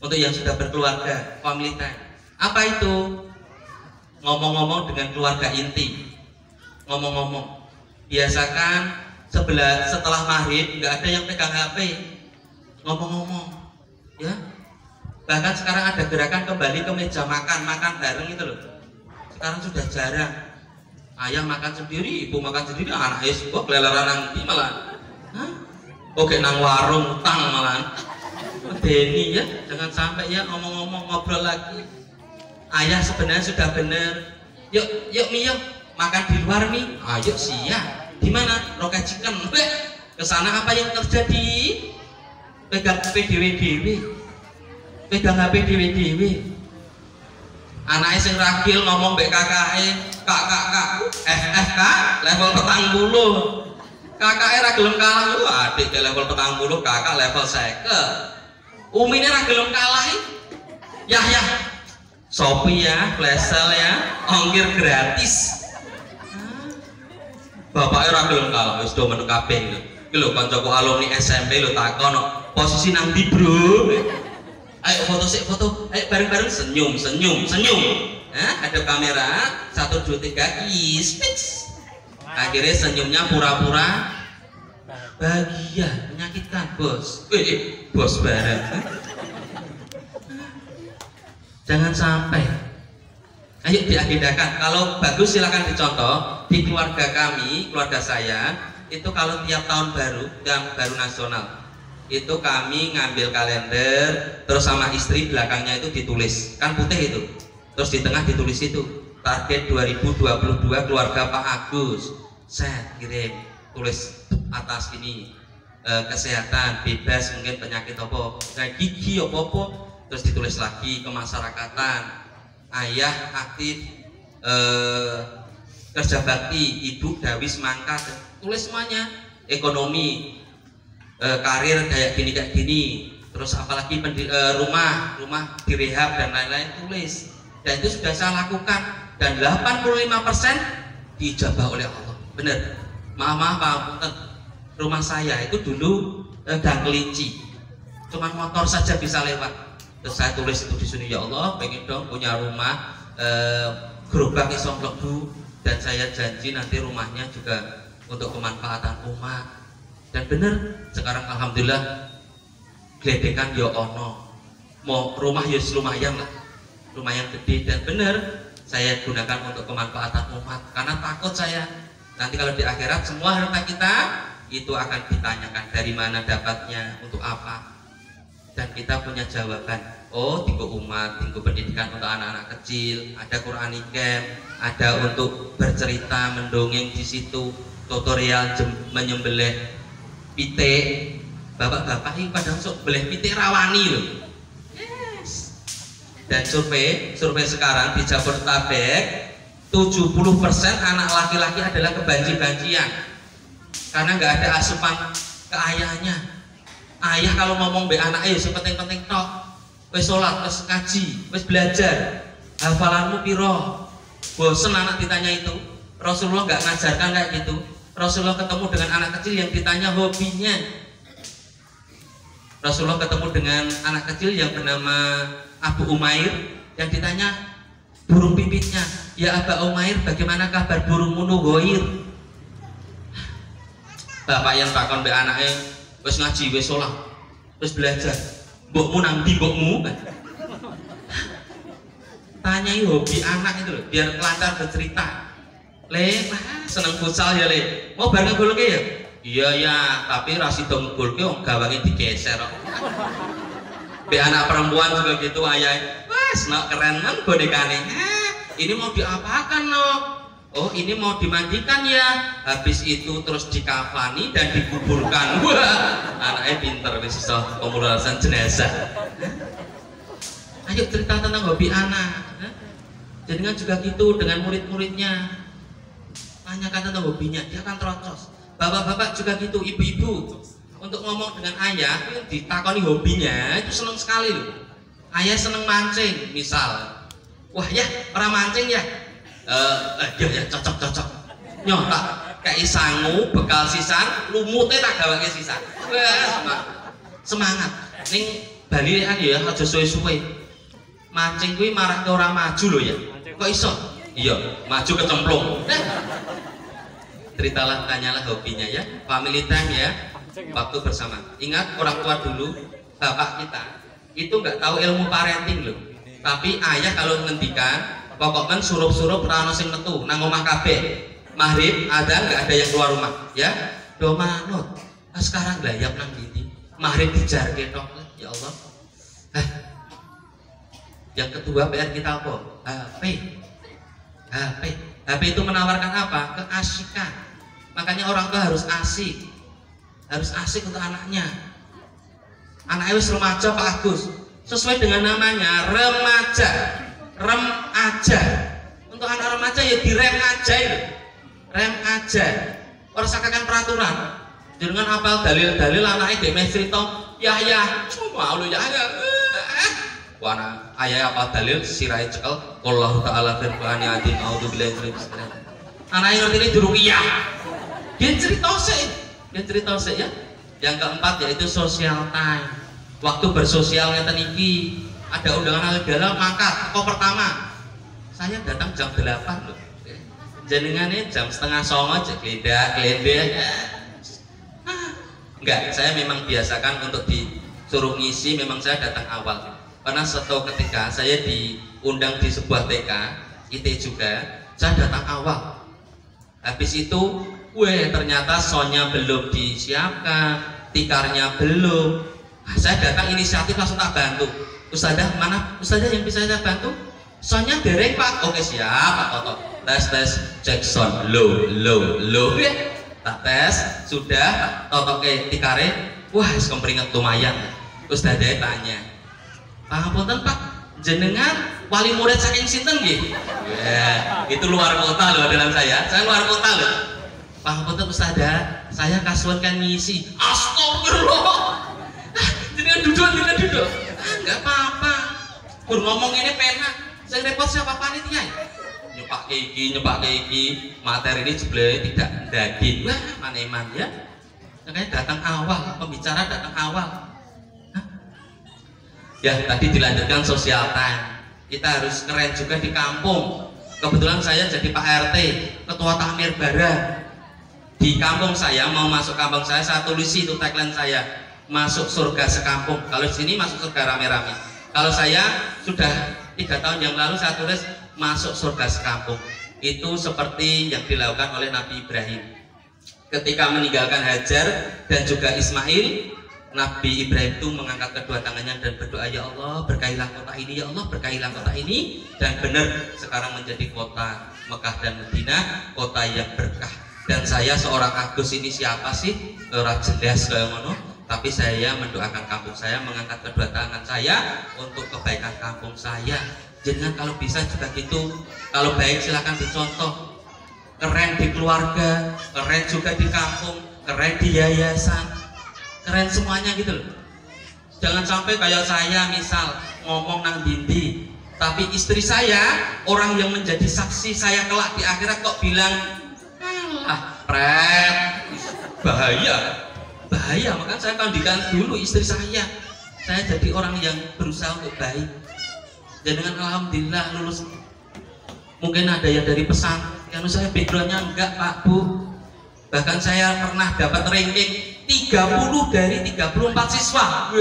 S6: Untuk yang sudah berkeluarga, family time apa itu? Ngomong-ngomong dengan keluarga inti. Ngomong-ngomong, biasakan setelah maghrib nggak ada yang pegang HP, ngomong-ngomong ya. Bahkan sekarang ada gerakan kembali ke meja makan bareng itu loh. Sekarang sudah jarang. Ayah makan sendiri, ibu makan sendiri, anak kok keleleran nanti malah oke nang warung utang malah Deni ya. Jangan sampai ya ngomong-ngomong, ngobrol lagi. Ayah sebenarnya sudah bener, yuk Mio makan di luar nih, ayo siap. Di mana? Roket Chicken. Kesana apa yang terjadi? Pegang HP dewe-dewe, pegang HP dewe-dewe. Anaknya sing ragil ngomong mbek kakake, kak FFK level 40. Kakake ra gelem kalah, adik ke level 40, kakak level 50. Umine ra gelem kalah. Ya Shopee ya, flash sale ya, ongkir gratis. Bapaknya ra gelem kalah, wis do meneng kabeh lho. Iki lho kancaku alumni SMP lho takon posisi nang ndi, Bro? Ayo foto, ayo bareng-bareng senyum. Ada kamera, 1 2 3 kiss. Akhirnya senyumnya pura-pura bahagia, menyakitkan bos. Bos bareng. Jangan sampai. Ayo diagendakan. Kalau bagus silakan dicontoh. Di keluarga kami, keluarga saya itu kalau tiap tahun baru, yang baru nasional, itu kami ngambil kalender, terus sama istri belakangnya itu ditulis, kan putih itu, terus di tengah ditulis itu target 2022 keluarga Pak Agus. Saya kirim, tulis atas ini kesehatan, bebas mungkin penyakit apa, kayak gigi apa, terus ditulis lagi kemasyarakatan, ayah aktif kerja bakti, ibu Dawi semangka, tulis semuanya, ekonomi, karir kayak gini, terus apalagi rumah direhab dan lain-lain, tulis. Dan itu sudah saya lakukan dan 85% diijabah oleh Allah. Bener, maaf, rumah saya itu dulu gang kelinci, cuman motor saja bisa lewat. Terus saya tulis itu di sini, ya Allah, pengen dong punya rumah gerobak iso mlebu, dan saya janji nanti rumahnya juga untuk kemanfaatan umat. Dan bener, sekarang alhamdulillah gledekan yo ono, mau rumah yo lumayan lah, lumayan gede, dan bener saya gunakan untuk kemanfaatan umat, karena takut saya nanti kalau di akhirat semua harta kita itu akan ditanyakan dari mana dapatnya, untuk apa, dan kita punya jawaban. Oh, tinggal umat, tinggal pendidikan untuk anak-anak kecil, ada Qur'an Camp, ada untuk bercerita, mendongeng di situ, tutorial menyembelih pite. Bapak-bapak ini pada sok beleh pite rawani loh. Yes. Dan survei sekarang di Jabodetabek 70% anak laki-laki adalah kebanci-bancian karena nggak ada asupan ke ayahnya. Ayah kalau ngomong be anak sepenting-penting tok, wis sholat, wis ngaji, wis belajar, hafalanmu piro. Bosen anak ditanya itu. Rasulullah nggak ngajarkan kayak gitu. Rasulullah ketemu dengan anak kecil yang ditanya hobinya. Rasulullah ketemu dengan anak kecil yang bernama Abu Umair yang ditanya burung pipitnya. Ya Abu Umair, bagaimana kabar burung munugoir? Bapak yang takon be anaknya, wis ngaji, wis sholat, wis belajar. Mbokmu nanti mbokmu. Tanyai hobi anak itu loh, biar lancar bercerita. Le, seneng futsal ya le. Mau bareng golongnya ya? Iya ya, tapi rasido ngegolke wong gawange digeser kok. Be anak perempuan juga gitu ayah. Wes nok keren kan bonekane. Ini mau diapakan no? Oh ini mau dimandikan ya. Habis itu terus dikafani dan dikuburkan. Wah, anaknya pinter wis iso pemulasan jenazah. Ayo cerita tentang hobi anak. Jangan juga gitu dengan murid-muridnya. Tanyakan tentang hobinya, dia akan terocos. Bapak-bapak juga gitu, ibu-ibu. Untuk ngomong dengan ayah, ditakoni hobinya, itu seneng sekali loh. Ayah seneng mancing, misal. Wah ya, orang mancing ya. Ya cocok. Nyoh tak kayak sangu, bekal sisang, lumutnya tak gawake sisang. Wah, semangat. Ning Bali kan ya aja suwe-suwe. Mancing kuwi marak orang maju loh ya. Kok iso? Iya, maju kecemplung. Ceritalah, tanyalah hobinya ya. Family time ya, waktu bersama. Ingat orang tua dulu, bapak kita itu nggak tahu ilmu parenting loh. Tapi ayah kalau ngendikan, pokoknya surup-surup rano sing metu nang omah kabeh. Maghrib ada nggak ada yang keluar rumah ya. Do manut. Sekarang glayap nang ndi. Maghrib dijar ketok. Ya Allah. Yang kedua PR kita apa? HP itu menawarkan apa? Keasikan. Makanya orang tua harus asik untuk anaknya. Anaknya wis remaja Pak Agus, sesuai dengan namanya remaja, untuk anak remaja ya direm aja itu, rem aja. Orang sakakan peraturan. Jangan apal dalil-dalil anaknya demes cerita, ya mau lu ya. Wana ayah apa dalil sirai cekel wallahu ta'ala firqani adin a'udzubillahi minasy syaitonir rajim. Anaknya ngerti ini durung iya. Dia cerita sih ya. Yang keempat yaitu social time. Waktu bersosialnya teniki. Ada undangan dalam mangkat teko pertama. Saya datang jam 8 loh. Jenengannya jam setengah 9 aja geledak. Enggak, saya memang biasakan untuk disuruh ngisi, memang saya datang awal. Karena suatu ketika saya diundang di sebuah TK, IT juga, saya datang awal. Habis itu, ternyata soundnya belum disiapkan, tikarnya belum. Saya datang inisiatif langsung tak bantu. Ustazah, mana Ustazah yang bisa saya bantu? Soundnya dereng Pak. Oke siap Pak Toto. Tes cek sound low. Tak tes sudah Toto ke tikare. Wah, kempringet lumayan. Ustazah tanya. Pangapunten Pak, jenengan wali murid saking sinten nggih? Itu luar kota loh dalam saya luar kota loh. Pangapunten Ustazah, saya kasuan kan ngisi. Astagfirullah. Jenengan duduk. Enggak apa-apa. Kur ngomong ini penak. Saya repot siapa panitia? Nyepak iki, materi ini sebenarnya tidak daging. Wah, maneman ya. Makanya datang awal, pembicara datang awal. Ya tadi dilanjutkan sosial time. Kita harus keren juga di kampung. Kebetulan saya jadi Pak RT, ketua takmir bara. Di kampung saya, mau masuk kampung saya tulis itu tagline saya, masuk surga sekampung. Kalau di sini masuk surga rame-rame. Kalau saya sudah 3 tahun yang lalu saya tulis masuk surga sekampung. Itu seperti yang dilakukan oleh Nabi Ibrahim ketika meninggalkan Hajar dan juga Ismail. Nabi Ibrahim itu mengangkat kedua tangannya dan berdoa, ya Allah berkailah kota ini, ya Allah berkailah kota ini. Dan benar sekarang menjadi kota Mekah dan Madinah, kota yang berkah. Dan saya seorang Agus ini siapa sih? Ora jelas kayak ngono. Tapi saya mendoakan kampung saya, mengangkat kedua tangan saya untuk kebaikan kampung saya. Jangan kalau bisa juga gitu. Kalau baik silahkan dicontoh. Keren di keluarga, keren juga di kampung, keren di yayasan. Keren semuanya gitu loh. Jangan sampai kayak saya misal ngomong nang dindi, tapi istri saya orang yang menjadi saksi saya kelak di akhirat kok bilang pret, bahaya. Makanya saya kandikan dulu istri saya jadi orang yang berusaha untuk baik. Dan dengan alhamdulillah lulus. Mungkin ada yang dari pesan, yang saya backgroundnya enggak Pak Bu. Bahkan saya pernah dapat ranking 30 dari 34 siswa.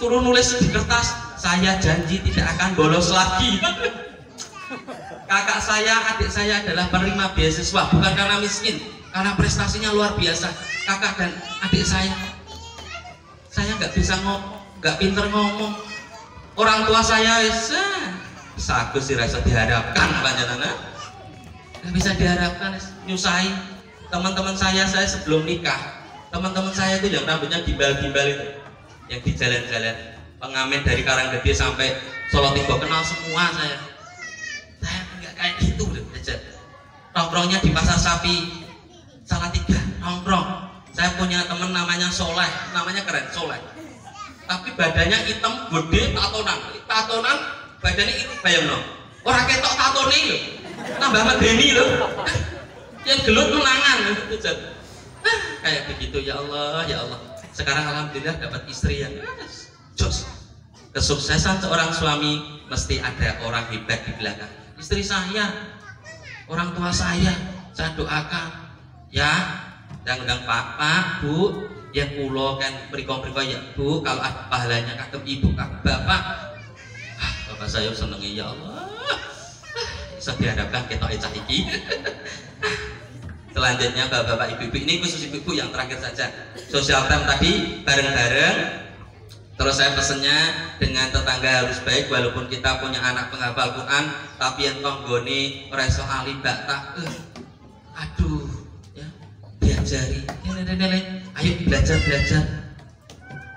S6: Suruh nulis di kertas, saya janji tidak akan bolos lagi. Kakak saya, adik saya adalah penerima beasiswa, bukan karena miskin, karena prestasinya luar biasa. Kakak dan adik saya nggak bisa ngomong, nggak pinter ngomong. Orang tua saya sagus sih rasa diharapkan panjenengan, nggak bisa diharapkan, nyusahin. Teman-teman saya sebelum nikah, teman-teman saya itu yang rambutnya gimbal-gimbal itu, yang di jalan-jalan, pengamen dari Karanggede sampai Solo Tigo kenal semua saya nggak kayak gitu aja. Nongkrongnya di Pasar Sapi Salatiga, nongkrong. Saya punya teman namanya Soleh, namanya keren, Soleh, tapi badannya hitam, gede, tatonan, badannya itu bayang no, orang ketok tatone lho, tambah medeni lho, yang gelut menangan gitu. Kayak begitu. Ya Allah, ya Allah. Sekarang alhamdulillah dapat istri yang jos. Kesuksesan seorang suami mesti ada orang hebat di belakang. Istri saya, orang tua saya doakan ya, dan undang Pak, Bu, ya kulo kan berikon ya Bu, kalau ada pahalanya kakek ibu, kakek bapak. Bapak saya senengnya ya Allah. Bisa diharapkan kita ecah iki. Selanjutnya bapak-bapak, ibu-ibu, ini khusus ibu-ibu yang terakhir saja. Social time tadi bareng-bareng. Terus saya pesennya dengan tetangga harus baik, walaupun kita punya anak penghafal Quran, tapi yang tonggoni reso ali bata, aduh, ya, diajari, ayo belajar.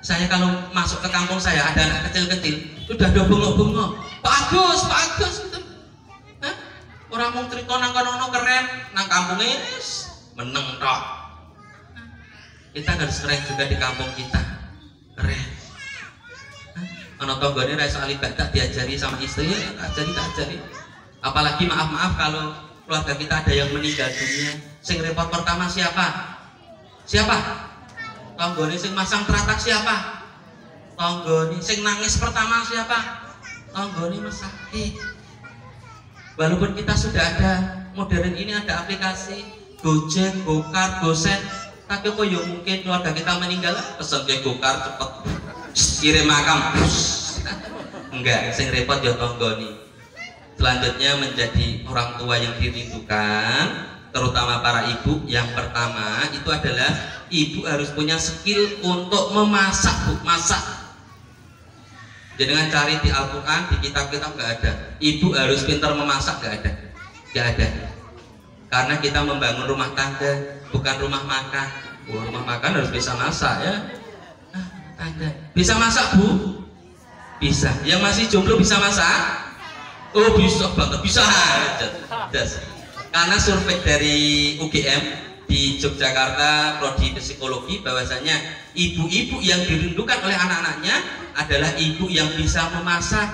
S6: Saya kalau masuk ke kampung saya ada anak kecil-kecil, sudah ada bengok-bengok, bagus, gitu. Orang mau cerita nang kono keren, nang kampungnya meneng tok. Kita harus keren juga di kampung kita, keren. Anak tonggone reso ali bata diajari sama istri, tak ajari. Apalagi maaf kalau keluarga kita ada yang meninggal dunia, sing repot pertama siapa? Tonggone sing masang teratak siapa? Tonggone sing nangis pertama siapa? Tonggone mesake. Walaupun kita sudah ada modern ini, ada aplikasi Gojek, Gokar, Gosen, tapi kok ya mungkin keluarga kita meninggal pesen ke Gokar cepet kirim makam. Enggak, sing repot ya tonggoni. Selanjutnya menjadi orang tua yang dirindukan, terutama para ibu. Yang pertama itu adalah ibu harus punya skill untuk memasak, Bu, masak. Jadi dengan cari di Al-Quran, di kitab-kitab nggak ada. Ibu harus pintar memasak, nggak ada. Karena kita membangun rumah tangga, bukan rumah makan. Rumah makan harus bisa masak ya. Ada. Bisa masak, Bu? Bisa. Yang masih jomblo bisa masak? Oh, bisa banget, bisa. Karena survei dari UGM di Yogyakarta, prodi psikologi, bahwasanya ibu-ibu yang dirindukan oleh anak-anaknya adalah ibu yang bisa memasak.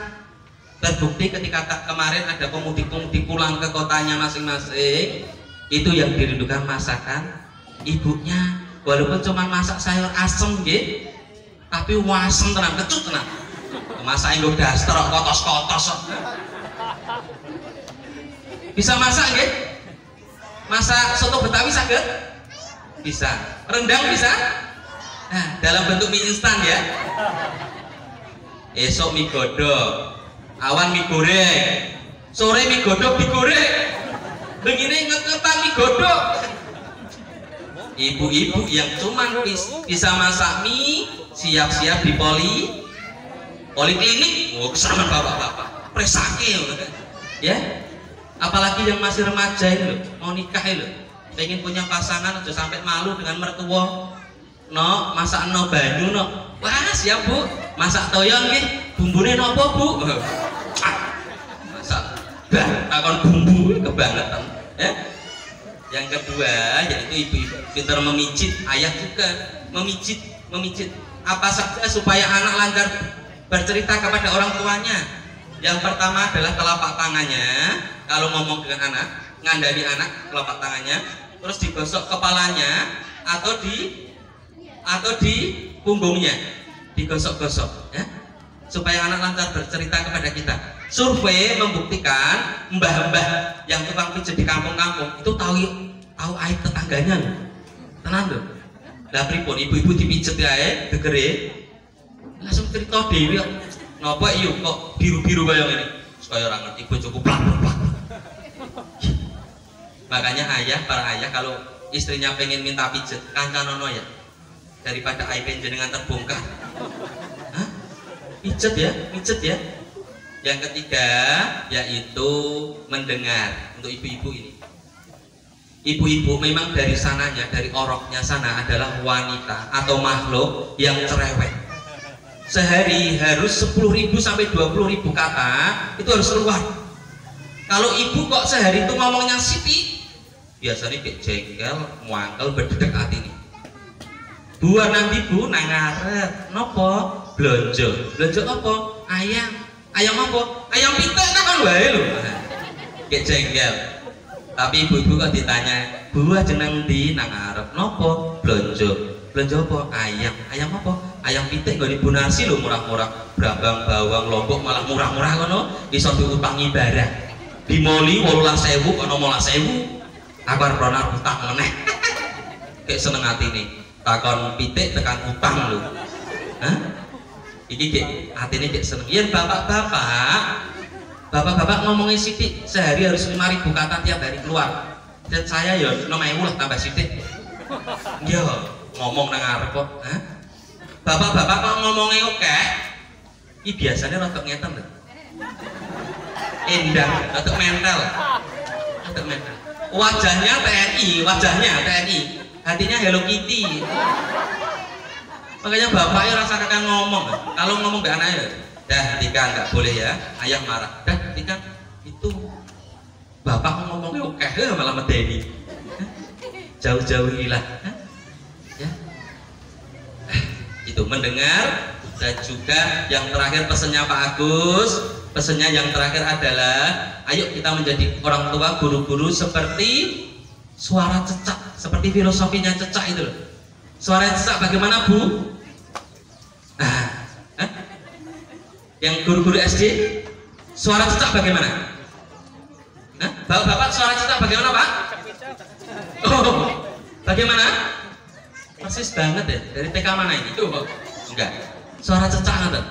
S6: Terbukti ketika kemarin ada pemudik-pemudik pulang ke kotanya masing-masing, itu yang dirindukan masakan ibunya. Walaupun cuma masak sayur asem gitu, tapi wasem tenang, kecut tenang. Masak nggo daster kotos-kotos. Bisa masak nggih? Masak soto Betawi saged? Bisa. Rendang bisa? Nah, dalam bentuk mie instan ya. Esok mie godhog, awan mie goreng, sore mie godhog digoreng, begini ngeketan mie godhog. Ibu-ibu yang cuman bisa masak mie, siap-siap di poliklinik, kesamaan bapak-bapak, presake ya. Apalagi yang masih remaja ini, mau nikah ini, pengen punya pasangan, aja sampai malu dengan mertua. No, masak no banyu no, wah siap Bu, masak toyo nggih, bumbune nopo Bu? Masak takon bumbu kebangetan ya. Yang kedua yaitu ibu-ibu pintar memijit, ayah juga memijit apa saja supaya anak lancar bercerita kepada orang tuanya. Yang pertama adalah telapak tangannya, kalau ngomong dengan anak, ngandani anak telapak tangannya, terus digosok kepalanya atau di punggungnya, digosok-gosok ya, supaya anak lancar bercerita kepada kita. Survei membuktikan mbah-mbah yang tukang pijat di kampung-kampung itu tahu aib tetangganya loh. Tenan loh. Lah pripun ibu-ibu dipijet ae gegere langsung cerita dhewe. Napa iya kok biru-biru kaya ngene? Kaya ora ngerti bojoku plak. Makanya para ayah kalau istrinya pengen minta pijet, kancanono ya, daripada aib jenengan terbongkar. Hah? Pijet ya. Yang ketiga yaitu mendengar. Untuk ibu-ibu ini, ibu-ibu memang dari sananya, dari oroknya sana adalah wanita atau makhluk yang cerewet. Sehari harus 10.000 sampai 20.000 kata itu harus keluar. Kalau ibu kok sehari itu ngomongnya Siti, biasanya kayak jengkel, muangkel, berdedek hati nih. Buat nanti bu nangaret, nopo blonjo apa? Ayam apa? Ayam pitek kan wae lho. Kayak jengkel. Tapi ibu-ibu kok ditanya, bu jeneng ndi nang arep nopo blonjo apa? Ayam apa? Ayam pitik nggone Bu Narsi lho, murah-murah. Brambang, bawang, lombok malah murah-murah ngono, iso diutangi barang. Di moli 18.000 kono 18.000. Aku arep rono utang meneh. Kayak seneng atine. Takon pitik tekan utang lho. Hah? Iki kayak atine kayak seneng. Yen bapak-bapak ngomongin Siti sehari harus 5.000 kata tiap hari keluar. Dan saya ya 6.000 lah tambah Siti. Yo ngomong nang arep kok. Hah? Bapak-bapak kok ngomongnya oke, ini biasanya rotok ngeten lho. Endah, rotok mental. Wajahnya TNI, hatinya Hello Kitty. Makanya bapaknya rasa kakak ngomong. Kalau ngomong ke anaknya, dah Tika nggak boleh ya, ayah marah. Dah Tika itu bapak ngomongnya oke, malah medeni. Jauh-jauhilah. Ya. Itu mendengar. Dan juga yang terakhir pesannya Pak Agus, pesannya yang terakhir adalah ayo kita menjadi orang tua, guru-guru seperti suara cecak, seperti filosofinya cecak itu loh. Suara cecak bagaimana Bu? Nah, yang guru-guru SD suara cecak bagaimana? Bapak-bapak suara cecak bagaimana Pak? Oh, bagaimana? Persis banget ya, dari TK mana ini? Enggak, suara cecak nggak?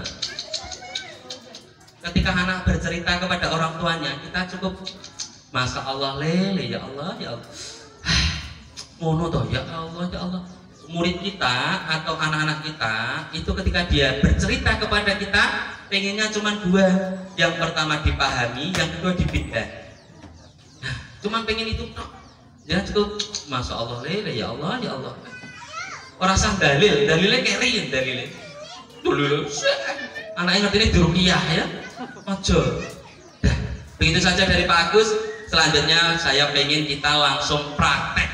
S6: Ketika anak bercerita kepada orang tuanya, kita cukup Masya Allah lele, ya Allah, ya Allah. Ngono toh, ya Allah. Murid kita atau anak-anak kita itu ketika dia bercerita kepada kita, pengennya cuma dua. Yang pertama dipahami, yang kedua dibid'ah. Nah, cuma pengen itu toh. Ya cukup Masya Allah lele, ya Allah, ya Allah. Orang sah dalilnya keriin dalilnya. Dulu anaknya ngerti ini diruqyah ya. Ojo. Dah, begitu saja dari Pak Agus. Selanjutnya saya pengen kita langsung praktek.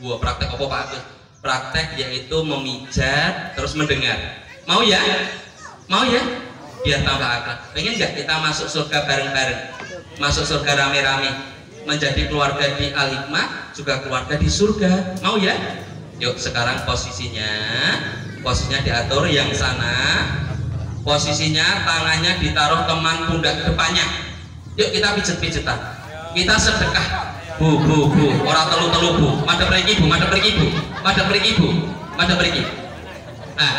S6: Wah, praktek apa Pak Agus? Praktek yaitu memijat terus mendengar. Mau ya? Mau ya? Biar tambah akrab. Pengen nggak kita masuk surga bareng-bareng? Masuk surga rame-rame. Menjadi keluarga di Al-Hikmah, juga keluarga di surga. Mau ya? Yuk sekarang posisinya diatur yang sana. Posisinya tangannya ditaruh teman pundak depannya. Yuk kita pijet-pijetan. Kita sedekah. Bu, orang telu-telu bu. Madep mriki bu. Nah,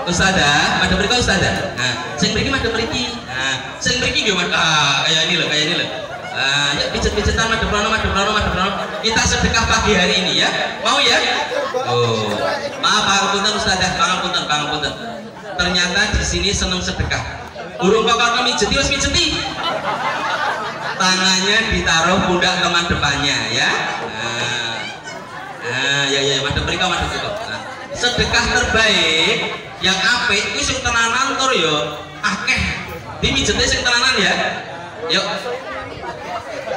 S6: Ustazah, madep mriki Ustazah. Nah, sing mriki madep mriki. Nah, sing mriki nggih kayak ini loh. Yuk pijet-pijetan madep rono. Kita sedekah pagi hari ini ya. Mau ya? Oh, maaf pangapunten Ustazah, pangapunten. Ternyata di sini seneng sedekah. Urung kok mijeti wis mijeti. Tangannya ditaruh pundak teman depannya ya. Ya madep mriko. Nah, sedekah terbaik yang apik kuwi sing tenanan tur yo akeh. Di mijete sing tenanan ya. Yuk.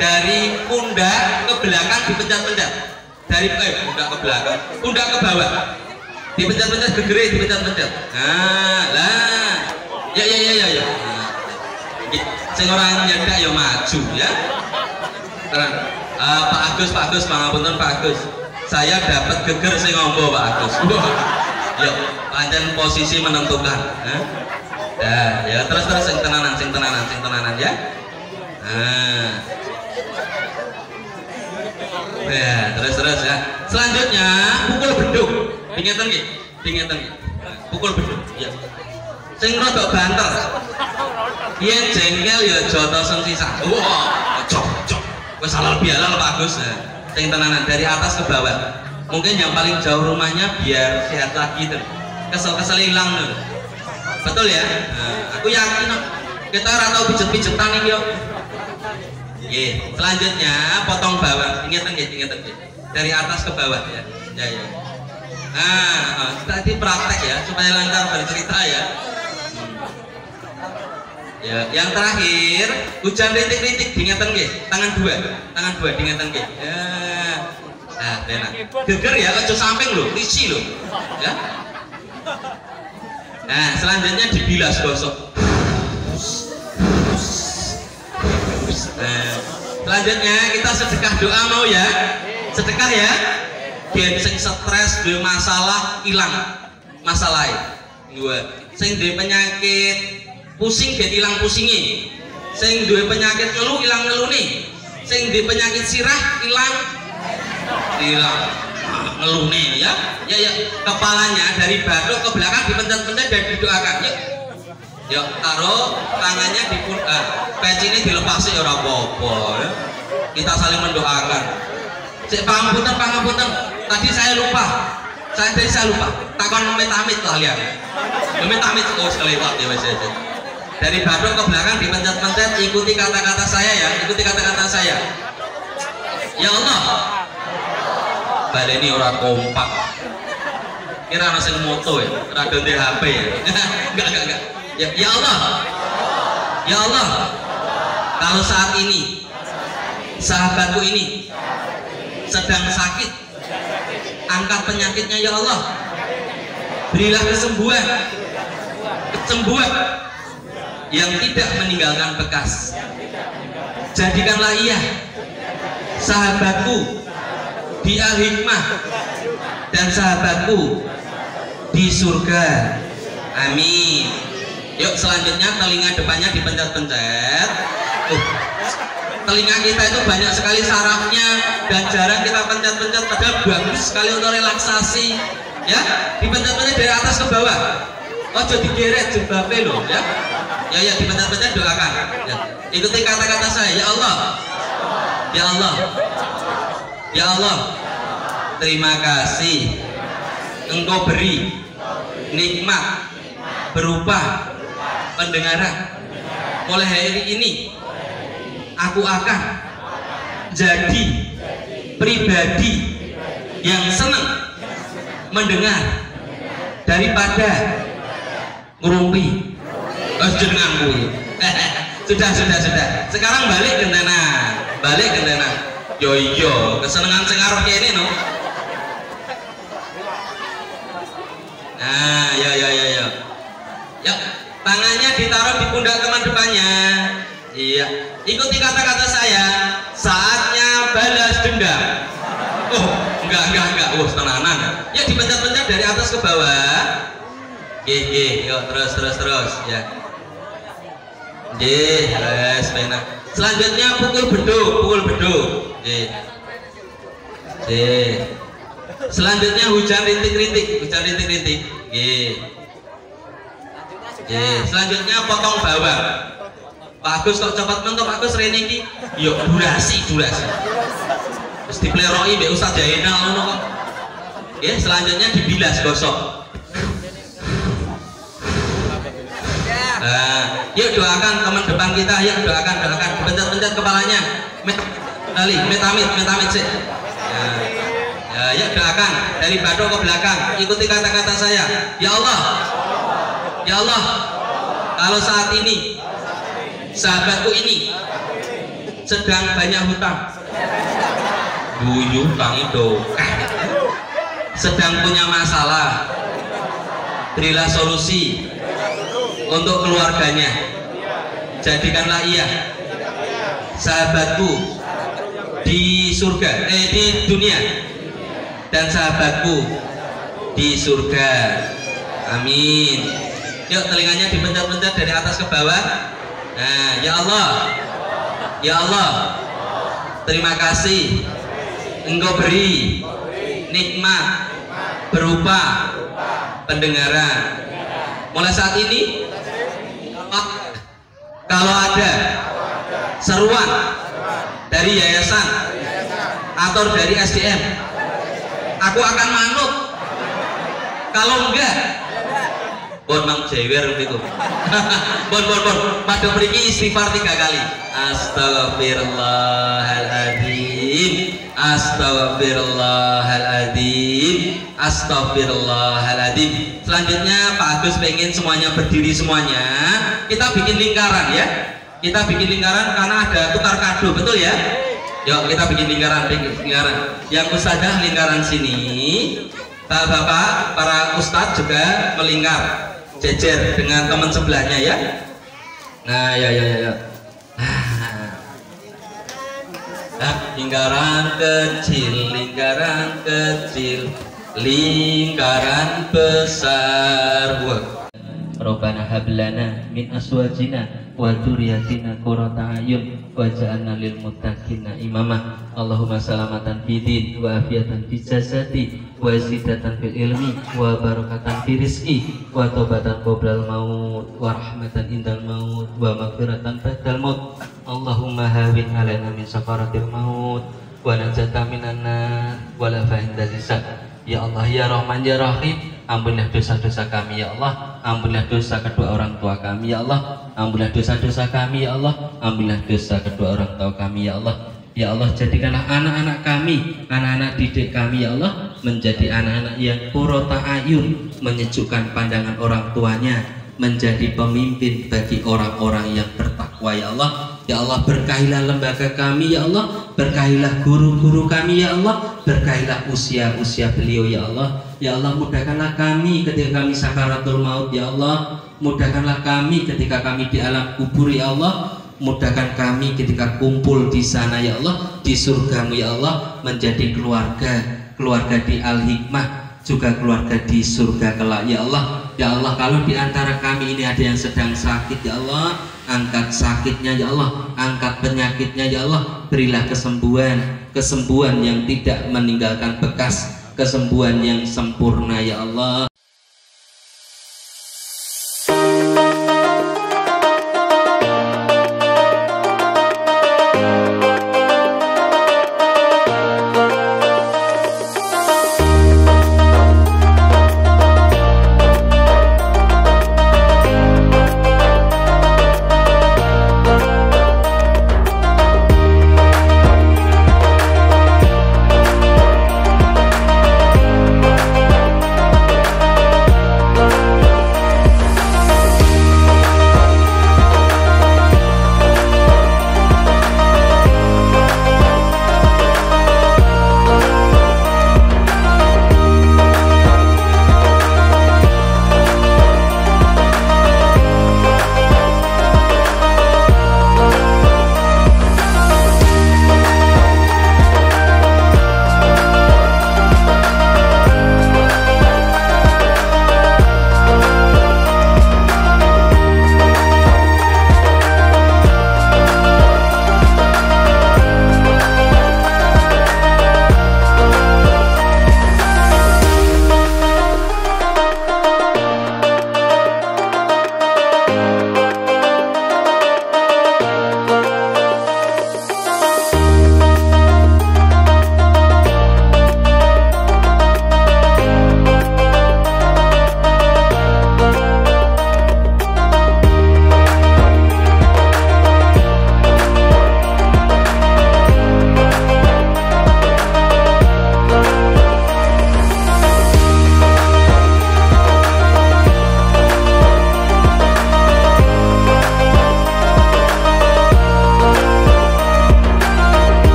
S6: Dari pundak ke belakang dipencet-pencet. Dari pundak ke belakang, pundak ke bawah. Dipencet-pencet gegere, dipencet-pencet. Nah, lah. Ya. Sing ora nyedak ya maju ya. Terang. Pak Agus, pangapunten Pak Agus. Saya dapat geger sing ngombo Pak Agus. Yuk, pancen posisi menentukan. Nah, ya terus sing tenanan ya. Nah. Ya, terus ya. Selanjutnya pukul beduk. Dingeten nggih. Pukul beduk. Ya. Sing rodok banter. Yen jengkel ya jotosen sisa. Wah, cok. Wis halal bihalal Pak Gus. sing tenanan dari atas ke bawah. Mungkin yang paling jauh rumahnya biar sehat lagi tuh, kesel-kesel hilang tuh. Betul ya? Nah, aku yakin kita ratau pijet-pijetan ini yuk. Selanjutnya potong bawah, ingetan dari atas ke bawah ya. Ya. Nah, tadi praktek ya supaya lancar bercerita ya. Ya, yang terakhir hujan rintik-rintik diingetan tangan dua diingetan ya. Nah, benar. Geger ya, ojo samping loh, risi loh. Ya. Nah, selanjutnya dibilas gosok. Nah, selanjutnya kita sedekah doa mau ya? Sedekah ya? Biar sing stres, duwe masalah hilang masalahnya. Dua. Sing duwe penyakit pusing biar hilang pusingnya. Sing duwe penyakit ngeluh hilang ngeluh nih. Sing duwe penyakit sirah hilang ngeluh nih ya. Ya, kepalanya dari batuk ke belakang dipencet-pencet dan didoakan. Yuk, taruh tangannya di peci ini dilepasi ora apa-apa ya. Kita saling mendoakan. Cek pangapunten. Tadi saya lupa. Takon amit-amit kalian. Amit-amit kelewat ya wes aja. Dari batuk ke belakang dipencet-pencet, ikuti kata-kata saya ya. Ya Allah. Baleni ora kompak. Kira ana sing moto ya, rada ndek HP ya. Enggak. Ya Allah. Kalau saat ini sahabatku ini sedang sakit, angkat penyakitnya ya Allah. Berilah kesembuhan yang tidak meninggalkan bekas. Jadikanlah ia sahabatku di al-hikmah dan sahabatku di surga. Amin. Yuk, selanjutnya telinga depannya dipencet-pencet. Telinga kita itu banyak sekali sarafnya dan jarang kita pencet-pencet, padahal bagus sekali untuk relaksasi ya. Dipencet-pencet dari atas ke bawah, ojo digeret jilbabe loh ya. Ya, dipencet-pencet, doakan ya. Ikuti kata-kata saya. Ya Allah, terima kasih Engkau beri nikmat berupa pendengaran. Mulai hari ini aku akan jadi pribadi yang senang mendengar daripada ngurumpi. Jenengan kuwi. Sudah. Sekarang balik ke tanah. Yo iya, kesenangan sing arep kene no. Nah, ya. Ya, tangannya ditaruh di pundak teman depannya. Iya, ikuti kata-kata saya. Saatnya balas dendam. Oh, enggak. Tenanan. Ya, dipencet-pencet dari atas ke bawah. Yuk, terus ya. Yes, benar. Selanjutnya pukul beduk. Selanjutnya hujan rintik-rintik. Selanjutnya potong bawang. Pak Agus kok cepat mentok, Pak Agus rene iki. Yo durasi. Terus dipleroki mbek Ustaz Jainal ngono kok. Selanjutnya dibilas gosok. Yuk doakan teman depan kita, yuk doakan. Pencet-pencet kepalanya. Metamit sih. Yuk doakan dari batuk ke belakang. Ikuti kata-kata saya. Ya Allah, kalau saat ini sahabatku ini sedang banyak hutang, sedang punya masalah, berilah solusi untuk keluarganya. Jadikanlah ia sahabatku di surga, di dunia, dan sahabatku di surga. Amin. Yuk, telinganya dipencet-pencet dari atas ke bawah. Nah, ya Allah, terima kasih Engkau beri nikmat berupa pendengaran. Mulai saat ini, kalau ada seruan dari yayasan atau dari SDM? Aku akan manut. Kalau enggak, bon mang jewer itu. Bon. Pada pergi istighfar 3 kali. Astagfirullahaladzim, astagfirullahaladzim, astagfirullahaladzim. Selanjutnya Pak Agus pengen semuanya berdiri semuanya. Kita bikin lingkaran ya. Kita bikin lingkaran karena ada tukar kado, betul ya? Yuk kita bikin lingkaran. Yang ustadzah lingkaran sini. Bapak, para ustadz juga melingkar, jejer dengan teman sebelahnya ya. Nah, ya. Lingkaran kecil, lingkaran besar. Rabbana hablana min aswajina wa dzurriyyatina qurrata a'yun waj'alna lil muttaqina imama. Allahumma salamatan fid din wa afiatan fil jasadi wa zidatan fil ilmi wa barakatan fil rizqi wa taubatan qoblal maut wa rahmatan indal maut wa maghfiratan ba'dal maut. Allahumma hawin alaina min sakaratil maut wa najata minan nar wa la fa'inda hisab. Ya Allah ya Rahman ya Rahim, ampunilah dosa-dosa kami ya Allah, ampunilah dosa kedua orang tua kami ya Allah, ampunilah dosa-dosa kami ya Allah, ampunilah dosa kedua orang tua kami ya Allah. Ya Allah, jadikanlah anak-anak kami, anak-anak didik kami ya Allah, menjadi anak-anak yang qurrata ayun, menyejukkan pandangan orang tuanya, menjadi pemimpin bagi orang-orang yang bertakwa ya Allah. Ya Allah, berkahilah lembaga kami ya Allah, berkahilah guru-guru kami ya Allah, berkahilah usia-usia beliau ya Allah. Ya Allah, mudahkanlah kami ketika kami sakaratul maut ya Allah, mudahkanlah kami ketika kami di alam kubur ya Allah, mudahkan kami ketika kumpul di sana ya Allah, di surgamu ya Allah, menjadi keluarga di Al-Hikmah, juga keluarga di surga kelak ya Allah. Ya Allah, kalau di antara kami ini ada yang sedang sakit ya Allah, angkat sakitnya ya Allah, angkat penyakitnya ya Allah, berilah kesembuhan yang tidak meninggalkan bekas, kesembuhan yang sempurna ya Allah.